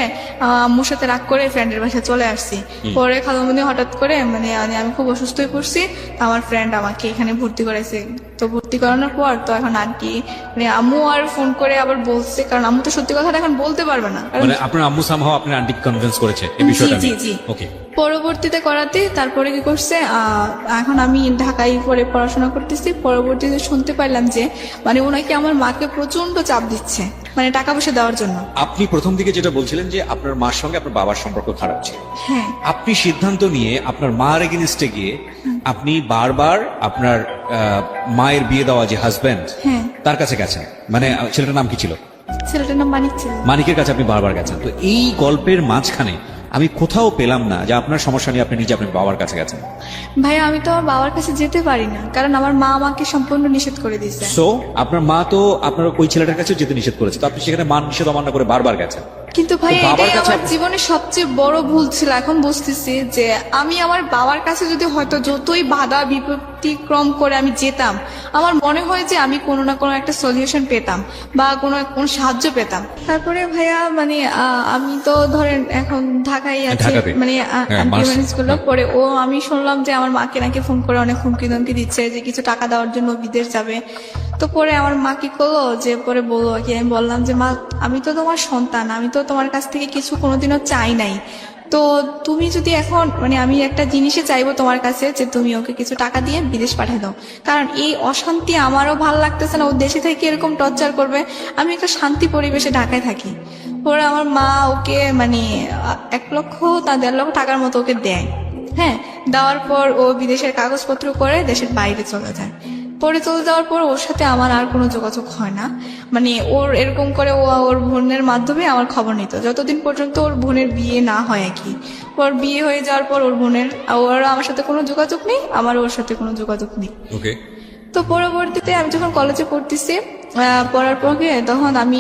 আম্মুর সাথে রাগ করে ফ্রেন্ডের বাসায় চলে আসছি। পরে খালামণি হঠাৎ করে মানে আমি খুব অসুস্থ হয়ে পড়ছি, তো আমার ফ্রেন্ড আমাকে এখানে ভর্তি করাইছে। তো ভর্তি করানোর পর তো এখন আন্টি মানে আম্মু আর ফোন করে আবার বলছে, কারণ আম্মু তো সত্যি কথাটা এখন বলতে পারবে না, কারণ মানে আপনার আম্মু সামহাও আপনার আন্টিকে কনভিন্স করেছে এই বিষয়টা জি, নিয়ে? জি। ওকে। পরবর্তীতে করাতে তারপরে কি করছে, এখন আমি ঢাকায় পরে পড়াশোনা করতেছি। পরবর্তীতে শুনতে পারলাম যে মানে ওনাকে আমার মাকে প্রচন্ড চাপ দিচ্ছে, মানে টাকা পয়সা দেওয়ার জন্য। আপনি প্রথম দিকে যেটা বলছিলেন যে আপনার মার সঙ্গে আপনার বাবার সম্পর্ক খারাপ ছিল, হ্যাঁ আপনি সিদ্ধান্ত নিয়ে আপনার মার এগেনিস্টে গিয়ে আপনি বারবার আপনার মায়ের বিয়ে দেওয়া যে হাজবেন্ড হ্যাঁ। তার কাছে গেছেন। মানে ছেলেটার নাম কি ছিল? ছেলেটার নাম মানিক ছিল। মানিকের কাছে আপনি বারবার গেছেন। তো এই গল্পের মাঝখানে আমি কোথাও পেলাম না যে আপনার সমস্যা নিয়ে আপনি নিজে আপনার বাবার কাছে গেছেন। ভাই আমি তো আমার বাবার কাছে যেতে পারি না, কারণ আমার মা আমাকে সম্পূর্ণ নিষেধ করে দিয়েছে। সো আপনার মা তো আপনার ওই ছেলেটার কাছে যেতে নিষেধ করেছে, তো আপনি সেখানে মান নিষেধ অমান্য করে বারবার গেছেন। কিন্তু ভাই তো বাবার এটাই কাছে আমার জীবনের সবচেয়ে বড় ভুল ছিল। এখন বুঝতেছি যে আমি আমার বাবার কাছে যদি হয়তো যতই বাধা বিপত্তিক্রম করে আমি যেতাম, আমার মনে হয় যে আমি কোনো না কোনো একটা সলিউশন পেতাম বা কোনো সাহায্য পেতাম। তারপরে ভাইয়া মানে আমি তো ধরেন এখন ঢাকায় আছি, ঢাকাতে। মানে হ্যাঁ, আন্টি গুলো পরে ও আমি শুনলাম যে আমার মাকে নাকি ফোন করে অনেক হুমকি ধমকি দিচ্ছে যে কিছু টাকা দেওয়ার জন্য বিদেশ যাবে। তো পরে আমার মা কি করলো যে পরে বললো কি, আমি বললাম যে মা আমি তো তোমার সন্তান, আমি তো তোমার কাছ থেকে কিছু কোনোদিনও চাই নাই। তো তুমি যদি এখন মানে আমি একটা জিনিসে চাইবো তোমার কাছে যে তুমি ওকে কিছু টাকা দিয়ে বিদেশ পাঠিয়ে দাও, কারণ এই অশান্তি আমারও ভালো লাগতেছে না। ও দেশে থেকে এরকম টর্চার করবে, আমি একটা শান্তি পরিবেশে ঢাকায় থাকি। পরে আমার মা ওকে মানে 1 লক্ষ তা 1.5 লক্ষ টাকার মতো ওকে দেয়। হ্যাঁ, দেওয়ার পর ও বিদেশের কাগজপত্র করে দেশের বাইরে চলে যায়। পরে চলে যাওয়ার পর ওর সাথে আমার আর কোনো যোগাযোগ হয় না। মানে ওর এরকম করে ও ওর বোনের মাধ্যমে আমার খবর নিত যতদিন পর্যন্ত ওর বোনের বিয়ে না হয় আর কি। ওর বিয়ে হয়ে যাওয়ার পর ওর বোনের ওর আমার সাথে কোনো যোগাযোগ নেই, আমার ওর সাথে কোনো যোগাযোগ নেই। ওকে। তো পরবর্তীতে আমি যখন কলেজে পড়তেছি, পড়ার পরে তখন আমি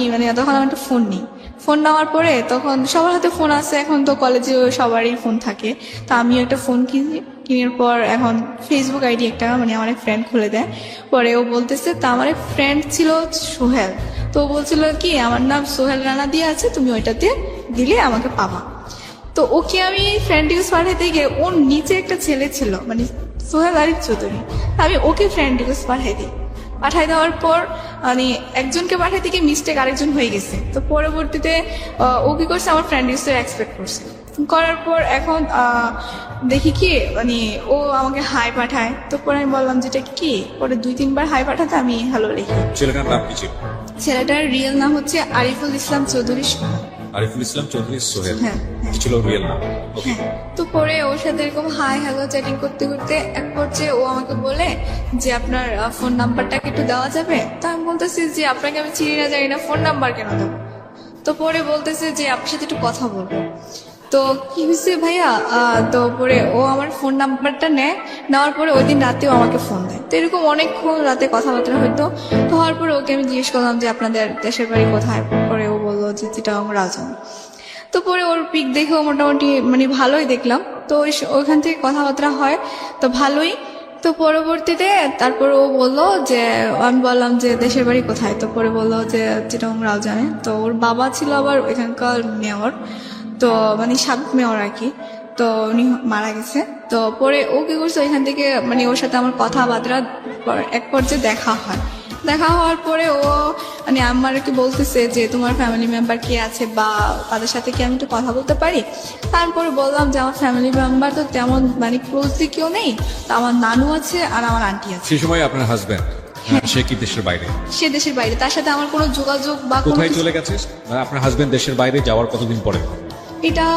একটা ফোন নিই। ফোন নেওয়ার পরে তখন সবার হাতে ফোন আছে, এখন তো কলেজে সবারই ফোন থাকে। তো আমিও একটা ফোন কিনি। কেনার পর এখন ফেসবুক আইডি একটা মানে আমার এক ফ্রেন্ড খুলে দেয়। পরে ও বলতেছে, তা আমার এক ফ্রেন্ড ছিল সোহেল, তো ও বলছিল কি আমার নাম সোহেল রানা দিয়ে আছে, তুমি ওইটাতে দিলে আমাকে পাবা। তো ওকে আমি ফ্রেন্ড রিকোয়েস্ট পাঠাইতে গিয়ে ওর নিচে একটা ছেলে ছিল মানে সোহেল আরিফ চৌধুরী, আমি ওকে ফ্রেন্ড রিকোয়েস্ট পাঠাই দিই। পাঠাই দেওয়ার পর মানে একজনকে পাঠাইতে গিয়ে মিস্টেক আরেকজন হয়ে গেছে। তো পরবর্তীতে ও কি করছে, আমার ফ্রেন্ড রিকোয়েস্ট এক্সপেক্ট করছে। করার পর এখন দেখি কি মানে ও আমাকে হাই পাঠায়। তো পরে আমি বললাম যেটা কি, পরে 2-3 বার হাই পাঠাতে আমি হ্যালো লিখি। ছেলেটার নাম কি ছিল? ছেলেটার রিয়েল নাম হচ্ছে আরিফুল ইসলাম চৌধুরী সোহেল। আরিফুল ইসলাম চৌধুরী সোহেল। হ্যাঁ, হ্যাঁ। কি ছিল রিয়েল নাম? ওকে। হ্যাঁ, তো পরে ওর সাথে এরকম হাই হ্যালো চ্যাটিং করতে করতে এক পর্যায়ে ও আমাকে বলে যে আপনার ফোন নাম্বারটাকে একটু দেওয়া যাবে। তো আমি বলতেছি যে আপনাকে আমি চিনি না জানি না, ফোন নাম্বার কেন দেবো। তো পরে বলতেছে যে আপনার সাথে একটু কথা বলবো। তো কি হয়েছে ভাইয়া, তো পরে ও আমার ফোন নাম্বারটা নেওয়ার পরে ওই দিন রাতেও আমাকে ফোন দেয়। তো এরকম অনেকক্ষণ রাতে কথাবার্তা হইতো। তো হওয়ার পরে ওকে আমি জিজ্ঞেস করলাম যে আপনাদের দেশের বাড়ি কোথায়। পরে ও বললো যে চিটাগং রাজধানী। তো পরে ওর পিক দেখেও মোটামুটি মানে ভালোই দেখলাম। তো ওইখান থেকে কথাবার্তা হয়, তো ভালোই। তো পরবর্তীতে তারপর ও বললো যে, আমি বললাম যে দেশের বাড়ি কোথায়। তো পরে বললো যে চিটাগং রাজধানী। তো ওর বাবা ছিল আবার ওইখানকার মেয়র, তো মানে সাবেক মেয়র আর কি। তো উনি মারা গেছে। তো পরে ও কি করছে, ওইখান থেকে মানে ওর সাথে আমার কথাবার্তা এক পর্যায়ে দেখা হয়। দেখা হওয়ার পরে ও মানে আমাকে বলতেছে যে তোমার ফ্যামিলি মেম্বার কে আছে বা তাদের সাথে কি আমি একটু কথা বলতে পারি। তারপরে বললাম যে আমার ফ্যামিলি মেম্বার তো তেমন মানে ক্লোজলি কেউ নেই, তো আমার নানু আছে আর আমার আন্টি আছে। সেই সময় আপনার হাজবেন্ড সে কি দেশের বাইরে? সে দেশের বাইরে, তার সাথে আমার কোনো যোগাযোগ বা কোনো কোথায় কিছু- চলে গেছে? মানে আপনার হাজবেন্ড দেশের বাইরে যাওয়ার কতদিন পরে? এটা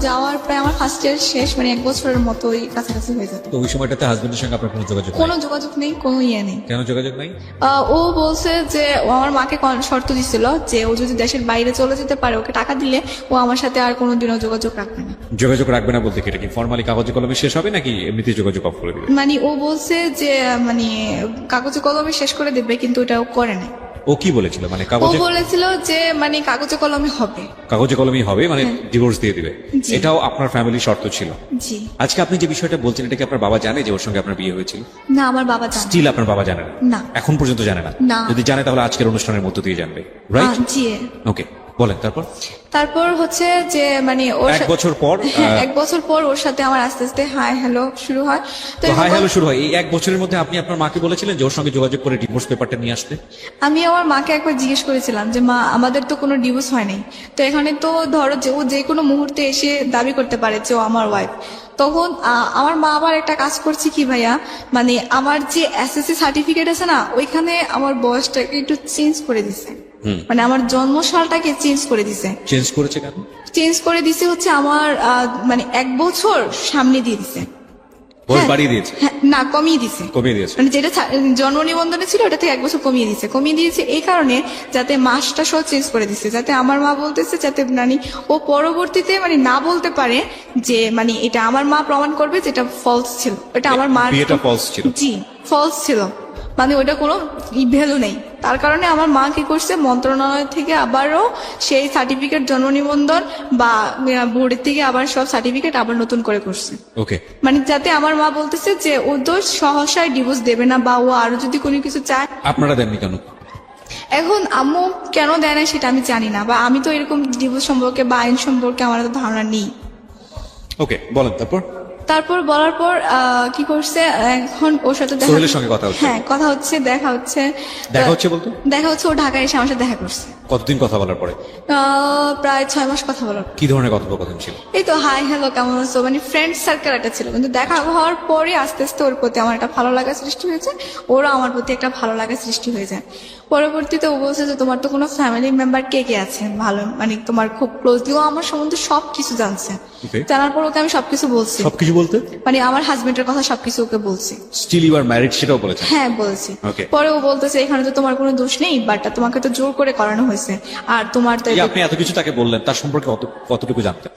যাওয়ার প্রায় আমার ফার্স্ট ইয়ার শেষ, মানে 1 বছরের মতোই কাছাকাছি হয়ে যাবে। তো ওই সময়টাতে হাজবেন্ডের সঙ্গে আপনার কোনো যোগাযোগ নেই? কোনো যোগাযোগ নেই, কোনো ইয়ে নেই। কেন যোগাযোগ নাই? ও বলছে যে ও আমার মাকে শর্ত দিছিল যে ও যদি দেশের বাইরে চলে যেতে পারে, ওকে টাকা দিলে ও আমার সাথে আর কোনোদিনও যোগাযোগ রাখবে না। যোগাযোগ রাখবে না বলতে কি এটা কি ফর্মালি কাগজে কলমে শেষ হবে নাকি এমনিতেই যোগাযোগ অফ করে দিবে? মানে ও বলছে যে মানে কাগজে কলমে শেষ করে দেবে, কিন্তু এটা ও করে না। ও কি বলেছিল? মানে ও কাগজে বলেছিল যে মানে কাগজে কলমে হবে। কাগজে কলমেই হবে, মানে ডিভোর্স দিয়ে দিবে। জি। এটাও আপনার ফ্যামিলির শর্ত ছিল? জি আজকে আপনি যে বিষয়টা বলছেন এটা কি আপনার বাবা জানে যে ওর সঙ্গে আপনার বিয়ে হয়েছিল? না, আমার বাবা জানে স্টিল আপনার বাবা জানে না? না। এখন পর্যন্ত জানে না? না। যদি জানে তাহলে আজকের অনুষ্ঠানের মধ্য দিয়ে জানবে, রাইট? জি। ওকে, বলেন তারপর। তারপর হচ্ছে যে মানে ওর 1 বছর পর হ্যাঁ, 1 বছর পর ওর সাথে আমার আস্তে আস্তে হাই হ্যালো শুরু হয়। তো তো হাই এরকম- হ্যালো শুরু হয়। এই 1 বছরের মধ্যে আপনি আপনার মাকে বলেছিলেন যে ওর সঙ্গে যোগাযোগ করে ডিভোর্স পেপারটা নিয়ে আসতে? আমি আমার মাকে একবার জিজ্ঞেস করেছিলাম যে মা, আমাদের তো কোনো ডিভোর্স হয় নাই, তো এখানে তো ধরো যে ও যে কোনো মুহূর্তে এসে দাবি করতে পারে যে ও আমার ওয়াইফ। তখন আমার মা আবার একটা কাজ করছে কি ভাইয়া, মানে আমার যে এসএসসি সার্টিফিকেট আছে না, ওইখানে আমার বয়সটাকে একটু চেঞ্জ করে দিছে। মানে আমার জন্ম সালটাকে চেঞ্জ করে দিছে। চেঞ্জ করেছে কেন? চেঞ্জ করে দিছে হচ্ছে আমার মানে 1 বছর সামনে দিয়ে দিছে। বয়স হ্যাঁ। বাড়িয়ে দিয়েছে? হ্যাঁ, না, কমিয়ে দিছে। কমিয়ে দিয়েছে? মানে যেটা জন্ম নিবন্ধনে ছিল ওটা থেকে 1 বছর কমিয়ে দিয়েছে এই কারণে যাতে মাসটা সহ চেঞ্জ করে দিচ্ছে, যাতে আমার মা বলতেছে যাতে মানে ও পরবর্তীতে মানে না বলতে পারে যে মানে এটা আমার মা প্রমাণ করবে যেটা ফলস ছিল, এটা আমার মার বিয়েটা false ছিল? জি, ফলস ছিল, মানে ওটা কোনো ভ্যালু নেই। তার কারণে আমার মা কি করছে, মন্ত্রণালয় থেকে আবারও সেই সার্টিফিকেট জন্ম নিবন্ধন বা বোর্ডের থেকে আবার সব সার্টিফিকেট আবার নতুন করে করছে। ওকে, মানে যাতে আমার মা বলতেছে যে ও তো সহসায় ডিভোর্স দেবে না, বা ও আরো যদি কোনো কিছু চায়। আপনারা দেননি কেন? এখন আম্মু কেন দেয় না সেটা আমি জানি না, বা আমি তো এরকম ডিভোর্স সম্পর্কে বা আইন সম্পর্কে আমার তো ধারণা নেই। ওকে, বলেন তারপর। তারপর বলার পর কি করছে, এখন ওর সাথে সোহেলের সঙ্গে কথা হচ্ছে? হ্যাঁ, কথা হচ্ছে, দেখা হচ্ছে। দেখা হচ্ছে বলতে? দেখা হচ্ছে, ও ঢাকায় এসে আমার সাথে দেখা করছে। কতদিন কথা বলার পরে? প্রায় 6 মাস কথা বলার পর। কি ধরনের কথোপকথন ছিল? এই তো হাই হ্যালো কেমন আছো, মানে ফ্রেন্ড সার্কেল একটা ছিল, কিন্তু দেখা হওয়ার পরে আস্তে আস্তে ওর প্রতি আমার একটা ভালো লাগা সৃষ্টি হয়েছে, ওরা আমার প্রতি একটা ভালো লাগা সৃষ্টি হয়ে যায়। পরবর্তীতে ও বলছে যে তোমার তো কোনো ফ্যামিলি মেম্বার কে কে আছে ভালো, মানে তোমার খুব ক্লোজলি, ও আমার সম্বন্ধে সবকিছু জানছে। Okay. জানার পর ওকে আমি সবকিছু বলছি, সবকিছু বলতে? মানে আমার হাজবেন্ডের কথা সবকিছু ওকে বলছি। স্টিল ইউ আর ম্যারিড সেটাও বলেছেন? হ্যাঁ, বলছি। Okay. পরে ও বলতেছে এখানে তো তোমার কোনো দোষ নেই, বাট তোমাকে তো জোর করে করানো হয়েছে, আর তোমার তো এই আপনি এত কিছু তাকে বললেন, তার সম্পর্কে কতটুকু জানতেন?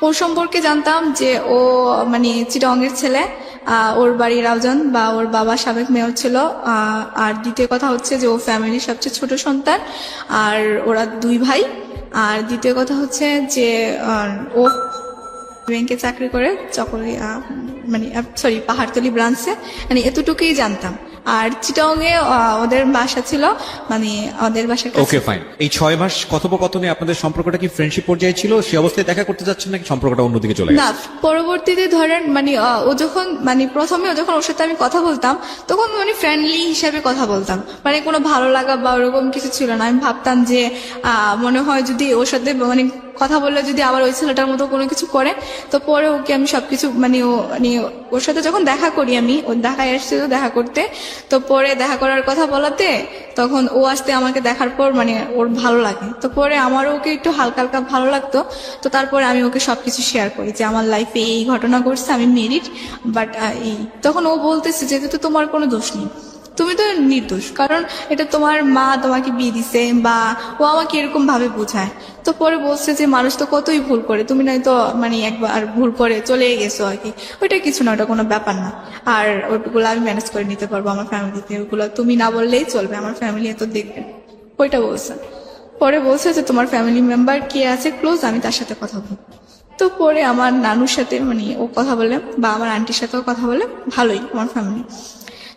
ওর সম্পর্কে জানতাম যে ও মানে চিটাগংয়ের ছেলে, ওর বাড়ি রাউজান, বা ওর বাবা সাবেক মেয়র ছিল। আর দ্বিতীয় কথা হচ্ছে যে ও ফ্যামিলির সবচেয়ে ছোট সন্তান, আর ওরা 2 ভাই। আর দ্বিতীয় কথা হচ্ছে যে ও ব্যাংকে চাকরি করে, চকরি মানে সরি পাহাড়তলি ব্রাঞ্চে, মানে এতটুকুই জানতাম। আর চিটাগংয়ে ওদের বাসা ছিল, মানে ওদের বাসার কাছে। ওকে, ফাইন। এই 6 মাস কথোপকথনে আপনাদের সম্পর্কটা কি ফ্রেন্ডশিপ পর্যায়ে ছিল? সে অবস্থায় দেখা করতে যাচ্ছেন নাকি সম্পর্কটা অন্যদিকে চলে না, গেছে? পরবর্তীতে ধরেন মানে ও যখন মানে প্রথমে যখন ওর সাথে আমি কথা বলতাম, তখন মানে ফ্রেন্ডলি হিসেবে কথা বলতাম, মানে কোনো ভালো লাগা বা ওরকম কিছু ছিল না। আমি ভাবতাম যে মনে হয় যদি ওর সাথে মানে কথা বললে যদি আবার ওই ছেলেটার মতো কোনো কিছু করে, তো পরে ওকে আমি সবকিছু মানে ওর সাথে যখন দেখা করি, আমি ওর ঢাকায় এসেছিল দেখা করতে, তো পরে দেখা করার কথা বলাতে তখন ও আসতে আমাকে দেখার পর মানে ওর ভালো লাগে, তো পরে আমারও ওকে একটু হালকা হালকা ভালো লাগতো। তো তারপরে আমি ওকে সবকিছু শেয়ার করি যে আমার লাইফে এই ঘটনা ঘটছে, আমি মেরিড, বাট এই তখন ও বলতেছে যে তো তোমার কোনো দোষ নেই, তুমি তো নির্দোষ, কারণ এটা তোমার মা তোমাকে বিয়ে দিছে, বা ও আমাকে এরকম ভাবে বোঝায়। তো পরে বলছে যে মানুষ তো কতই ভুল করে, তুমি নয়তো মানে একবার ভুল করে চলে গেছো আর কি, ওইটা কিছু না, ওটা কোনো ব্যাপার না, আর ওইগুলো আমি ম্যানেজ করে নিতে পারবো আমার ফ্যামিলিতে, ওগুলো তুমি না বললেই চলবে, আমার ফ্যামিলি এত দেখবে, ওইটা বলছে। পরে বলছে যে তোমার ফ্যামিলি মেম্বার কে আছে ক্লোজ, আমি তার সাথে কথা বলবো। তো পরে আমার নানুর সাথে মানে ও কথা বলে, বা আমার আন্টির সাথেও কথা বলে, ভালোই আমার ফ্যামিলি।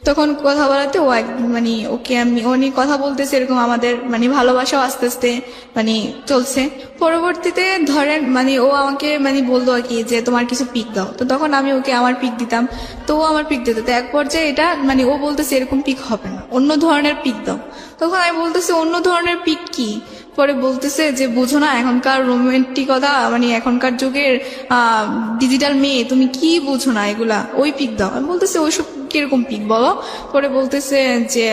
তখন কথা বলাতে ও মানে ওকে আমি ও নিয়ে কথা বলতেছে, এরকম আমাদের মানে ভালোবাসাও আস্তে আস্তে মানে চলছে। পরবর্তীতে ধরেন মানে ও আমাকে মানে বলতো আর কি যে তোমার কিছু পিক দাও, তো তখন আমি ওকে আমার পিক দিতাম, তো ও আমার পিক দিত। তো এক পর্যায়ে এটা মানে ও বলতেছে এরকম পিক হবে না, অন্য ধরনের পিক দাও। তখন আমি বলতেছি অন্য ধরনের পিক কি? পরে বলতেছে যে বুঝো না এখনকার রোমান্টিকতা, মানে এখনকার যুগের ডিজিটাল মেয়ে, তুমি কি বুঝো না এগুলা, ওই পিক দাও। আমি বলতেছে ওইসব কিরকম পিক বলো? পরে বলতেছে যে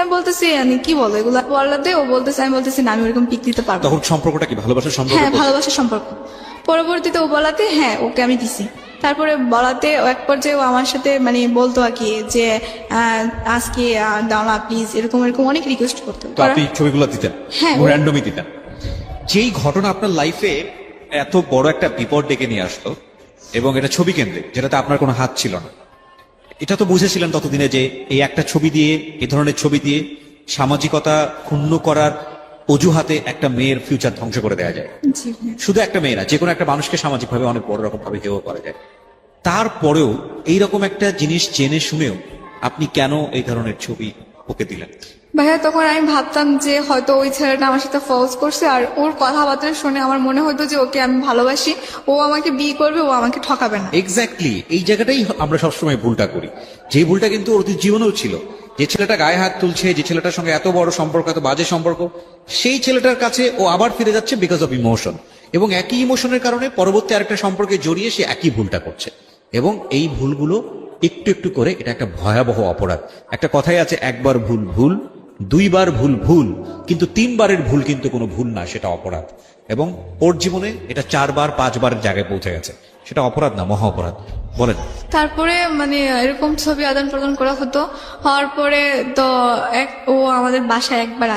আমি বলতেছি আমি কি বলো এগুলা বলাতে, ও বলতেছে, আমি বলতেছি না আমি ওরকম পিক দিতে পারবো না। তখন সম্পর্কটা কি ভালোবাসার সম্পর্ক? হ্যাঁ ভালোবাসার সম্পর্ক। পরবর্তীতে ও বলাতে হ্যাঁ ওকে আমি দিছি। তারপরে বলাতে ও এক পর্যায়ে ও আমার সাথে মানে বলতো আর কি যে আজকে দাও না প্লিজ, এরকম এরকম অনেক রিকোয়েস্ট করতো। তো আপনি ছবিগুলো দিতেন? হ্যাঁ। র্যান্ডমই দিতেন? যেই ঘটনা আপনার লাইফে এত বড় একটা বিপদ ডেকে নিয়ে আসলো এবং এটা ছবি কেন্দ্রিক, যেটাতে আপনার কোনো হাত ছিল না, এটা তো বুঝেছিলেন ততদিনে যে এই একটা ছবি দিয়ে, এই ধরনের ছবি দিয়ে সামাজিকতা ক্ষুণ্ণ করার অজুহাতে একটা মেয়ের ফিউচার ধ্বংস করে দেওয়া যায়। জি ভাইয়া। শুধু একটা মেয়ে না, যে কোনো একটা মানুষকে সামাজিকভাবে অনেক বড় রকম ভাবে হেয় করা যায়। তারপরেও এইরকম একটা জিনিস জেনে শুনেও আপনি কেন এই ধরনের ছবি ওকে দিলেন? ভাইয়া তখন আমি ভাবতাম যে হয়তো ওই ছেলেটা আমার সাথে ফলস করছে, আর ওর কথাবার্তা শুনে আমার মনে হতো যে ওকে আমি ভালোবাসি, ও আমাকে বিয়ে করবে, ও আমাকে ঠকাবে না। এক্স্যাক্টলি এই জায়গাটাই আমরা সবসময় ভুলটা করি, যে ভুলটা কিন্তু ওর জীবনেও ছিল। যে ছেলেটা গায়ে হাত তুলছে, যে ছেলেটার সঙ্গে এত বড় সম্পর্ক, এত বাজে সম্পর্ক, সেই ছেলেটার কাছে ও আবার ফিরে যাচ্ছে বিকজ অফ ইমোশন, এবং একই ইমোশনের কারণে পরবর্তী আরেকটা সম্পর্কে জড়িয়ে সে একই ভুলটা করছে। এবং এই ভুলগুলো একটু একটু করে এটা একটা ভয়াবহ অপরাধ। একটা কথাই আছে, একবার ভুল ভুল, দুইবার ভুল ভুল, কিন্তু তিনবারের ভুল কিন্তু কোনো ভুল না, সেটা অপরাধ। এবং ওর জীবনে এটা 4বার 5বারের জায়গায় পৌঁছে গেছে, সেটা অপরাধ না, মহা অপরাধ। বলেন। তারপরে মানে এরকম ছবি আদান প্রদান করা হতো। হওয়ার পরে তো ও আমাদের বাসায় একবার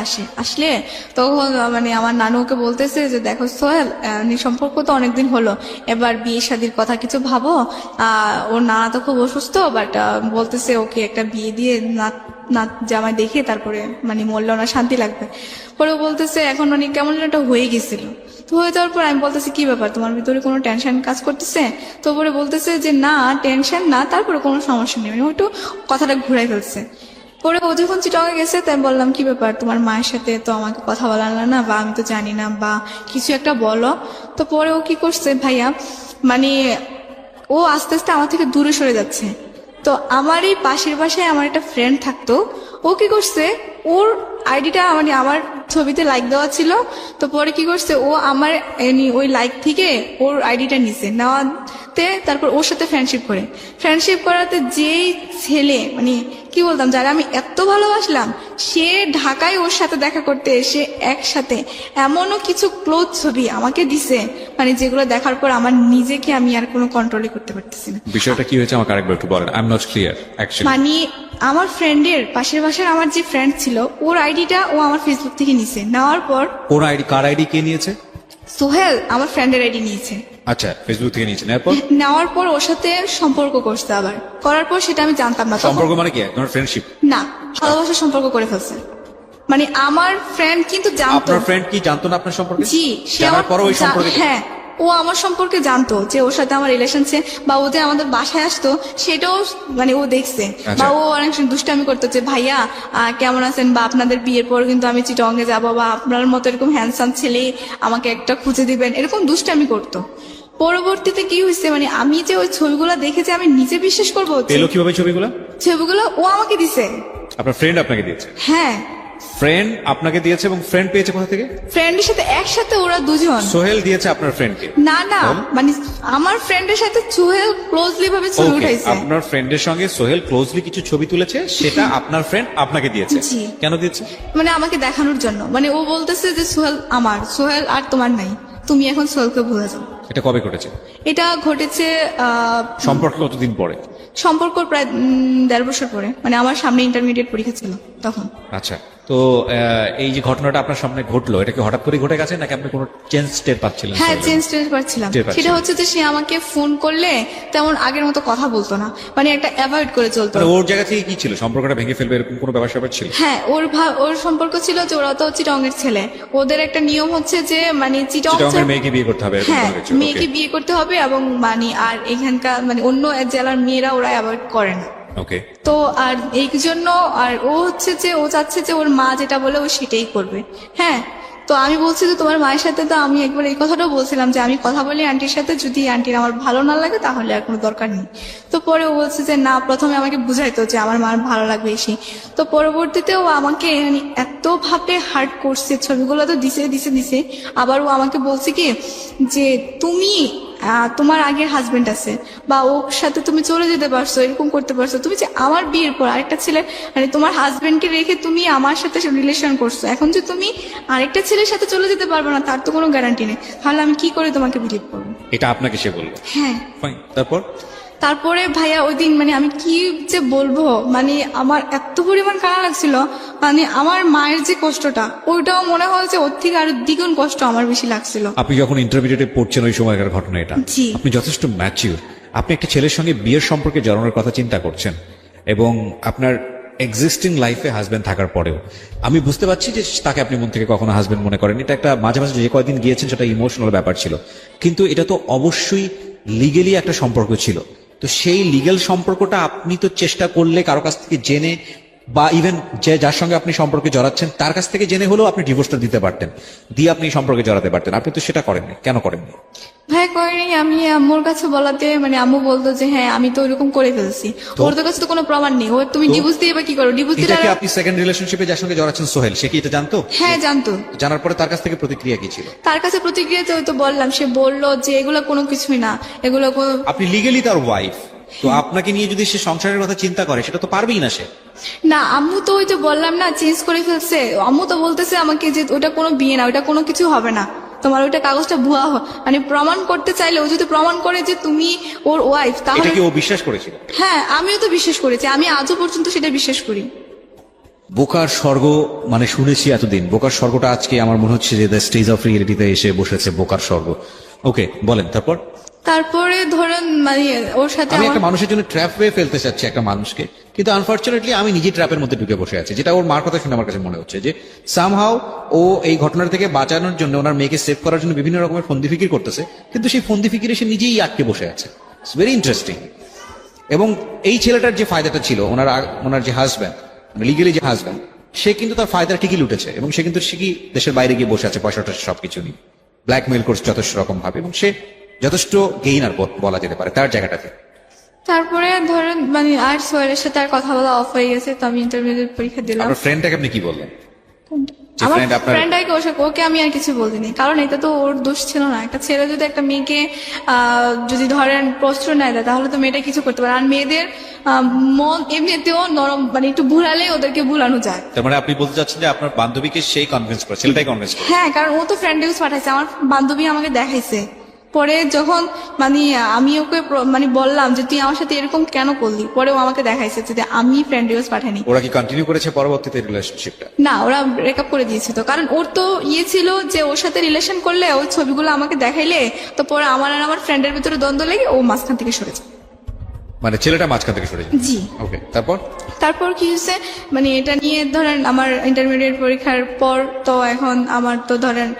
আসলে তখন মানে আমার নানু ওকে বলতেছে যে দেখো সোহেল, সম্পর্ক তো অনেকদিন হলো, এবার বিয়ে শাদীর কথা কিছু ভাবো। ওর নানা তো খুব অসুস্থ, বাট বলতেছে ওকে একটা বিয়ে দিয়ে নাত জামাই দেখে তারপরে মানে মরলে ওনার শান্তি লাগবে। পরে ও বলতেছে এখন মানে কেমন যেন একটা হয়ে গেছিল। তো হয়ে যাওয়ার পর আমি বলতেছি কি ব্যাপার, তোমার ভিতরে কোনো টেনশন কাজ করতেছে? তো পরে বলতেছে যে না টেনশন না, তারপরে কোনো সমস্যা নেই, মানে ও একটু কথাটা ঘুরাই ফেলছে। পরে ও যখন চিটকে গেছে তাই বললাম কি ব্যাপার, তোমার মায়ের সাথে তো আমাকে কথা বলালো না, বা আমি তো জানি না, বা কিছু একটা বলো। তো পরে ও কি করছে ভাইয়া, মানে ও আস্তে আস্তে আমার থেকে দূরে সরে যাচ্ছে। তো আমার এই পাশের বাসায় আমার একটা ফ্রেন্ড থাকতো, ও কি করছে ওর আইডিটা মানে আমার ছবিতে লাইক দেওয়া ছিল। তো পরে কি করছে ও আমার ওই লাইক থেকে ওর আইডিটা নিছে, নেওয়াতে তারপর ওর সাথে ফ্রেন্ডশিপ করাতে যেই ছেলে মানে কি বলতাম যারা আমি এত ভালোবাসলাম, সে ঢাকায় ওর সাথে দেখা করতে এসে একসাথে এমনও কিছু ক্লোজ ছবি আমাকে দিছে, মানে যেগুলো দেখার পর আমার নিজেকে আমি আর কোনো কন্ট্রোলই করতে পারতেছি না। বিষয়টা কি হয়েছে আমাকে আরেকবার একটু বলেন, I am not clear actually. মানে আমার ফ্রেন্ডের পাশের বাসার আমার যে ফ্রেন্ড ছিল, ওর আইডিটা ও আমার ফেসবুক থেকে নিছে, নেওয়ার পর ওর আইডি, কার আইডি কে নিয়েছে? সোহেল আমার ফ্রেন্ডের আইডি নিয়েছে। আচ্ছা, ফেসবুক থেকে নিয়েছে, নেওয়ার পর নেওয়ার পর ওর সাথে সম্পর্ক করছে, আবার করার পর সেটা আমি জানতাম না। তখন সম্পর্ক মানে কি, একদম ফ্রেন্ডশিপ? না, ভালোবাসার সম্পর্ক করে ফেলছে। মানে আমার ফ্রেন্ড কিন্তু জানতো। আপনার ফ্রেন্ড কি জানতো না আপনার সম্পর্কে? জি, সে জানার পর ওই সম্পর্কে? হ্যাঁ, ও আমার সম্পর্কে জানতো যে ওর সাথে আমার রিলেশন ছে, বা ও যে আমাদের বাসায় আসতো সেটাও মানে ও দেখছে। বা ও অনেক দুষ্টামি করতো যে ভাইয়া কেমন আছেন, বা আপনাদের বিয়ের পর কিন্তু আমি চিটংয়ে যাবো, বা আপনার মতো এরকম হ্যান্ডসাম ছেলে আমাকে একটা খুঁজে দিবেন, এরকম দুষ্টামি করতো। পরবর্তীতে কি হয়েছে, মানে আমি যে ওই ছবিগুলো দেখেছি আমি নিজে বিশ্বাস করবো। পেলো কিভাবে ছবিগুলো? ছবিগুলো ও আমাকে দিছে। আপনার ফ্রেন্ড আপনাকে দিয়েছে? হ্যাঁ, ফ্রেন্ড আপনাকে দিয়েছে, এবং ফ্রেন্ড পেয়েছে কোথা থেকে? ফ্রেন্ডের সাথে একসাথে ওরা দুজন। সোহেল দিয়েছে আপনার ফ্রেন্ডকে? না না, মানে আমার ফ্রেন্ডের সাথে সোহেল ক্লোজলি ভাবে ছবি উঠাইছে। আপনার ফ্রেন্ডের সঙ্গে সোহেল ক্লোজলি কিছু ছবি তুলেছে, সেটা আপনার ফ্রেন্ড আপনাকে দিয়েছে? জি। কেন দিয়েছে? মানে আমাকে দেখানোর জন্য, মানে ও বলতেছে যে সোহেল আমার, সোহেল আর তোমার নাই, তুমি এখন সোহেলকে ভুলে যাও। এটা কবে ঘটেছে? এটা ঘটেছে সম্পর্ক কতদিন পরে? সম্পর্ক প্রায় 1.5 বছর পরে, মানে আমার সামনে ইন্টারমিডিয়েট পরীক্ষা ছিল তখন। আচ্ছা, তো এই যে ঘটনাটা আপনার সামনে ঘটলো, এটা কি হঠাৎ করে ঘটে গেছে নাকি আপনি কোনো চেঞ্জ টের পাচ্ছিলেন? হ্যাঁ, চেঞ্জ টের পাচ্ছিলাম। টের পাচ্ছিলেন। সেটা হচ্ছে যে সে আমাকে ফোন করলে তেমন আগের মতো কথা বলতো না, মানে একটা অ্যাভয়েড করে চলতো। মানে ওর জায়গা থেকে কি ছিল, সম্পর্কটা ভেঙে ফেলবে এরকম কোনো ব্যাপার ছিল? হ্যাঁ, ওর সম্পর্ক ছিল যে ওরা তো চিটংয়ের ছেলে, ওদের একটা নিয়ম হচ্ছে যে মানে চিটংয়ের মেয়েকে বিয়ে করতে হবে, এরকম হ্যাঁ কোনো কিছু? মেয়েকে বিয়ে করতে হবে, এবং মানে আর এখানকার মানে অন্য জেলার মেয়েরা ওরা অ্যাভয়েড করে না। ওকে। তো আর এই জন্য আর ও হচ্ছে যে ও চাচ্ছে যে ওর মা যেটা বলে ও সেটাই করবে। হ্যাঁ, তো আমি বলছি যে তোমার মায়ের সাথে তো আমি একবার এই কথাটাও বলছিলাম যে আমি কথা বলি আন্টির সাথে, যদি আন্টির আমার ভালো না লাগে তাহলে আর কোনো দরকার নেই। তো পরে ও বলছে যে না, প্রথমে আমাকে বুঝাইতো যে আমার মার ভালো লাগবে এসে। তো পরবর্তীতে ও আমাকে মানে এত ভাবে হার্ট করছে, ছবিগুলো তো দিছে, আবার ও আমাকে বলছে কি যে তুমি তোমার আগের হাজবেন্ড আছে বা ওর সাথে তুমি চলে যেতে পারছো, এরকম করতে পারছো, তুমি যে আমার বিয়ের পর আরেকটা ছেলে মানে তোমার হাজবেন্ডকে রেখে তুমি আমার সাথে রিলেশন করছো, এখন যে তুমি আরেকটা ছেলের সাথে চলে যেতে পারবে না তার তো কোনো গ্যারান্টি নেই, তাহলে আমি কি করে তোমাকে বিলিভ করবো? এটা আপনাকে সে বললো? হ্যাঁ। ফাইন, তারপর? তারপরে ভাইয়া ওই দিন মানে আমি কি যে বলবো, মানে আমার এত পরিমাণ খারাপ লাগছিল, মানে আমার মায়ের যে কষ্টটা ওইটাও মনে হয় যে ওর থেকে আরো দ্বিগুণ কষ্ট আমার বেশি লাগছিল। আপনি যখন ইন্টারমিডিয়েটে পড়ছেন ওই সময়কার ঘটনা এটা, জি। আপনি যথেষ্ট ম্যাচিউর, আপনি একটা ছেলের সঙ্গে বিয়ের সম্পর্কে জড়ানোর কথা চিন্তা করছেন এবং আপনার এক্সিস্টিং লাইফে হাজবেন্ড থাকার পরেও আমি বুঝতে পারছি যে তাকে আপনি মন থেকে কখনো হাজবেন্ড মনে করেন। এটা একটা মাঝে মাঝে যে কয়দিন গিয়েছেন সেটা ইমোশনাল ব্যাপার ছিল, কিন্তু এটা তো অবশ্যই লিগেলি একটা সম্পর্ক ছিল। তো সেই লিগ্যাল সম্পর্কটা আপনি তো চেষ্টা করলে কারো কাছ থেকে জেনে বা ইভেন যে যার সঙ্গে আপনি সম্পর্কে জড়াচ্ছেন তার কাছ থেকে জেনে হলেও আপনি ডিভোর্সটা দিতে পারতেন, দিয়ে আপনি সম্পর্কে জড়াতে পারতেন। আপনি তো সেটা করেননি, কেন করেননি? ভাই করিনি, আমি আম্মুর কাছে বলাতে মানে আম্মু বলতো যে হ্যাঁ আমি তো ওইরকম করে ফেলছি, ওর তো কাছে তো কোনো প্রমাণ নেই, ওর তুমি ডিভোর্স দিয়ে বা কি করো? ডিভোর্স এটা দিলে কি আপনি সেকেন্ড রিলেশনশিপে যার সঙ্গে জড়াচ্ছেন সোহেল, সে কি এটা জানতো? হ্যাঁ জানতো। জানার পরে তার কাছ থেকে প্রতিক্রিয়া কি ছিল? তার কাছে প্রতিক্রিয়া তো ওই তো বললাম, সে বললো যে এগুলো কোনো কিছুই না, এগুলো কোনো। আপনি লিগেলি তার ওয়াইফ, তো আপনাকে নিয়ে যদি সে সংসারের কথা চিন্তা করে সেটা তো পারবেই না সে। না আম্মু তো ওই তো বললাম না চেঞ্জ করে ফেলছে, আম্মু তো বলতেছে আমাকে যে ওটা কোনো বিয়ে না, ওটা কোনো কিছু হবে না, তোমার ওইটা কাগজটা ভুয়া মানে প্রমাণ করতে চাইলে ও যদি প্রমাণ করে যে তুমি ওর ওয়াইফ এটা তাহলে। কি ও বিশ্বাস করেছিল? হ্যাঁ আমিও তো বিশ্বাস করেছি, আমি আজও পর্যন্ত সেটা বিশ্বাস করি। বোকার স্বর্গ মানে শুনেছি এতদিন, বোকার স্বর্গটা আজকে আমার মনে হচ্ছে যে দ্য স্টেজ অফ রিয়েলিটিতে এসে বসেছে বোকার স্বর্গ। ওকে বলেন তারপর। তারপরে ধরেন মানে ওর সাথে আমি আমার একটা মানুষের জন্য ট্র্যাপ হয়ে ফেলতে চাচ্ছি একটা মানুষকে, কিন্তু আনফর্চুনেটলি আমি নিজে ট্র্যাপের মধ্যে ঢুকে বসে আছি, যেটা ওর মার কথা শুনে আমার কাছে মনে হচ্ছে যে সামহাও ও এই ঘটনার থেকে বাঁচানোর জন্য ওনার মেয়েকে সেভ করার জন্য বিভিন্ন রকমের ফন্দি ফিকির করতেছে, কিন্তু সেই ফন্দি ফিকিরে সে নিজেই আটকে বসে আছে। It's very interesting. এবং এই ছেলেটার যে ফায়দাটা ছিল, ওনার যে হাজব্যান্ড, লিগেলি যে হাজব্যান্ড, সে কিন্তু তার ফায়দা ঠিকই লুটেছে এবং সে কিন্তু ঠিকই দেশের বাইরে গিয়ে বসে আছে পয়সাটা সবকিছু নিয়ে, ব্ল্যাকমেইল করছে যথেষ্ট রকম ভাবে, এবং সে যথেষ্ট গেইনার বলা যেতে পারে তার জায়গাটাতে। তারপরে ধরেন মানে আর সোহেলের সাথে আর কথা বলা অফ হয়ে গেছে, তো আমি ইন্টারমিডিয়েট পরীক্ষা দিলাম। আপনার ফ্রেন্ডটাকে আপনি কি বললেন? যে আমার friend আপনার- ফ্রেন্ড ওকে আমি আর কিছু বলিনি, কারণ এটা তো ওর দোষ ছিল না। একটা ছেলে যদি একটা মেয়েকে যদি ধরেন প্রশ্রয় নেয় দেয় তাহলে তো মেয়েটা কিছু করতে পারে, আর মেয়েদের মন এমনিতেও নরম, মানে একটু ভুলালে ওদেরকে ভুলানো যায়। তার মানে আপনি বলতে চাচ্ছেন যে আপনার বান্ধবীকে সেই কনভিন্স করে, ছেলেটাই কনভিন্স করে? হ্যাঁ কারণ ও তো ফ্রেন্ড রিকোয়েস্ট পাঠাইছে, আমার বান্ধবী আমাকে দেখাইছে। পরে যখন মানে আমি ওকে মানে বললাম যে তুই আমার সাথে এরকম কেন করলি, পরে ও আমাকে দেখাইছে যে আমি ফ্রেন্ড রিকোয়েস্ট পাঠাইনি। ওরা কি কন্টিনিউ করেছে পরবর্তীতে রিলেশনশিপটা? না ওরা ব্রেকআপ করে দিয়েছে, তো কারণ ওর তো ইয়ে ছিল যে ওর সাথে রিলেশন করলে ওই ছবিগুলো আমাকে দেখাইলে তো পরে আমার আর আমার ফ্রেন্ডের ভিতরে দ্বন্দ্ব লেগে ও মাঝখান থেকে সরেছে। মানে ছেলেটা মাঝখান থেকে সরে যায়? জি। ওকে, তারপর? তারপর কি হয়েছে মানে এটা নিয়ে ধরেন আমার ইন্টারমিডিয়েট পরীক্ষার পর তো এখন আমার তো ধরেন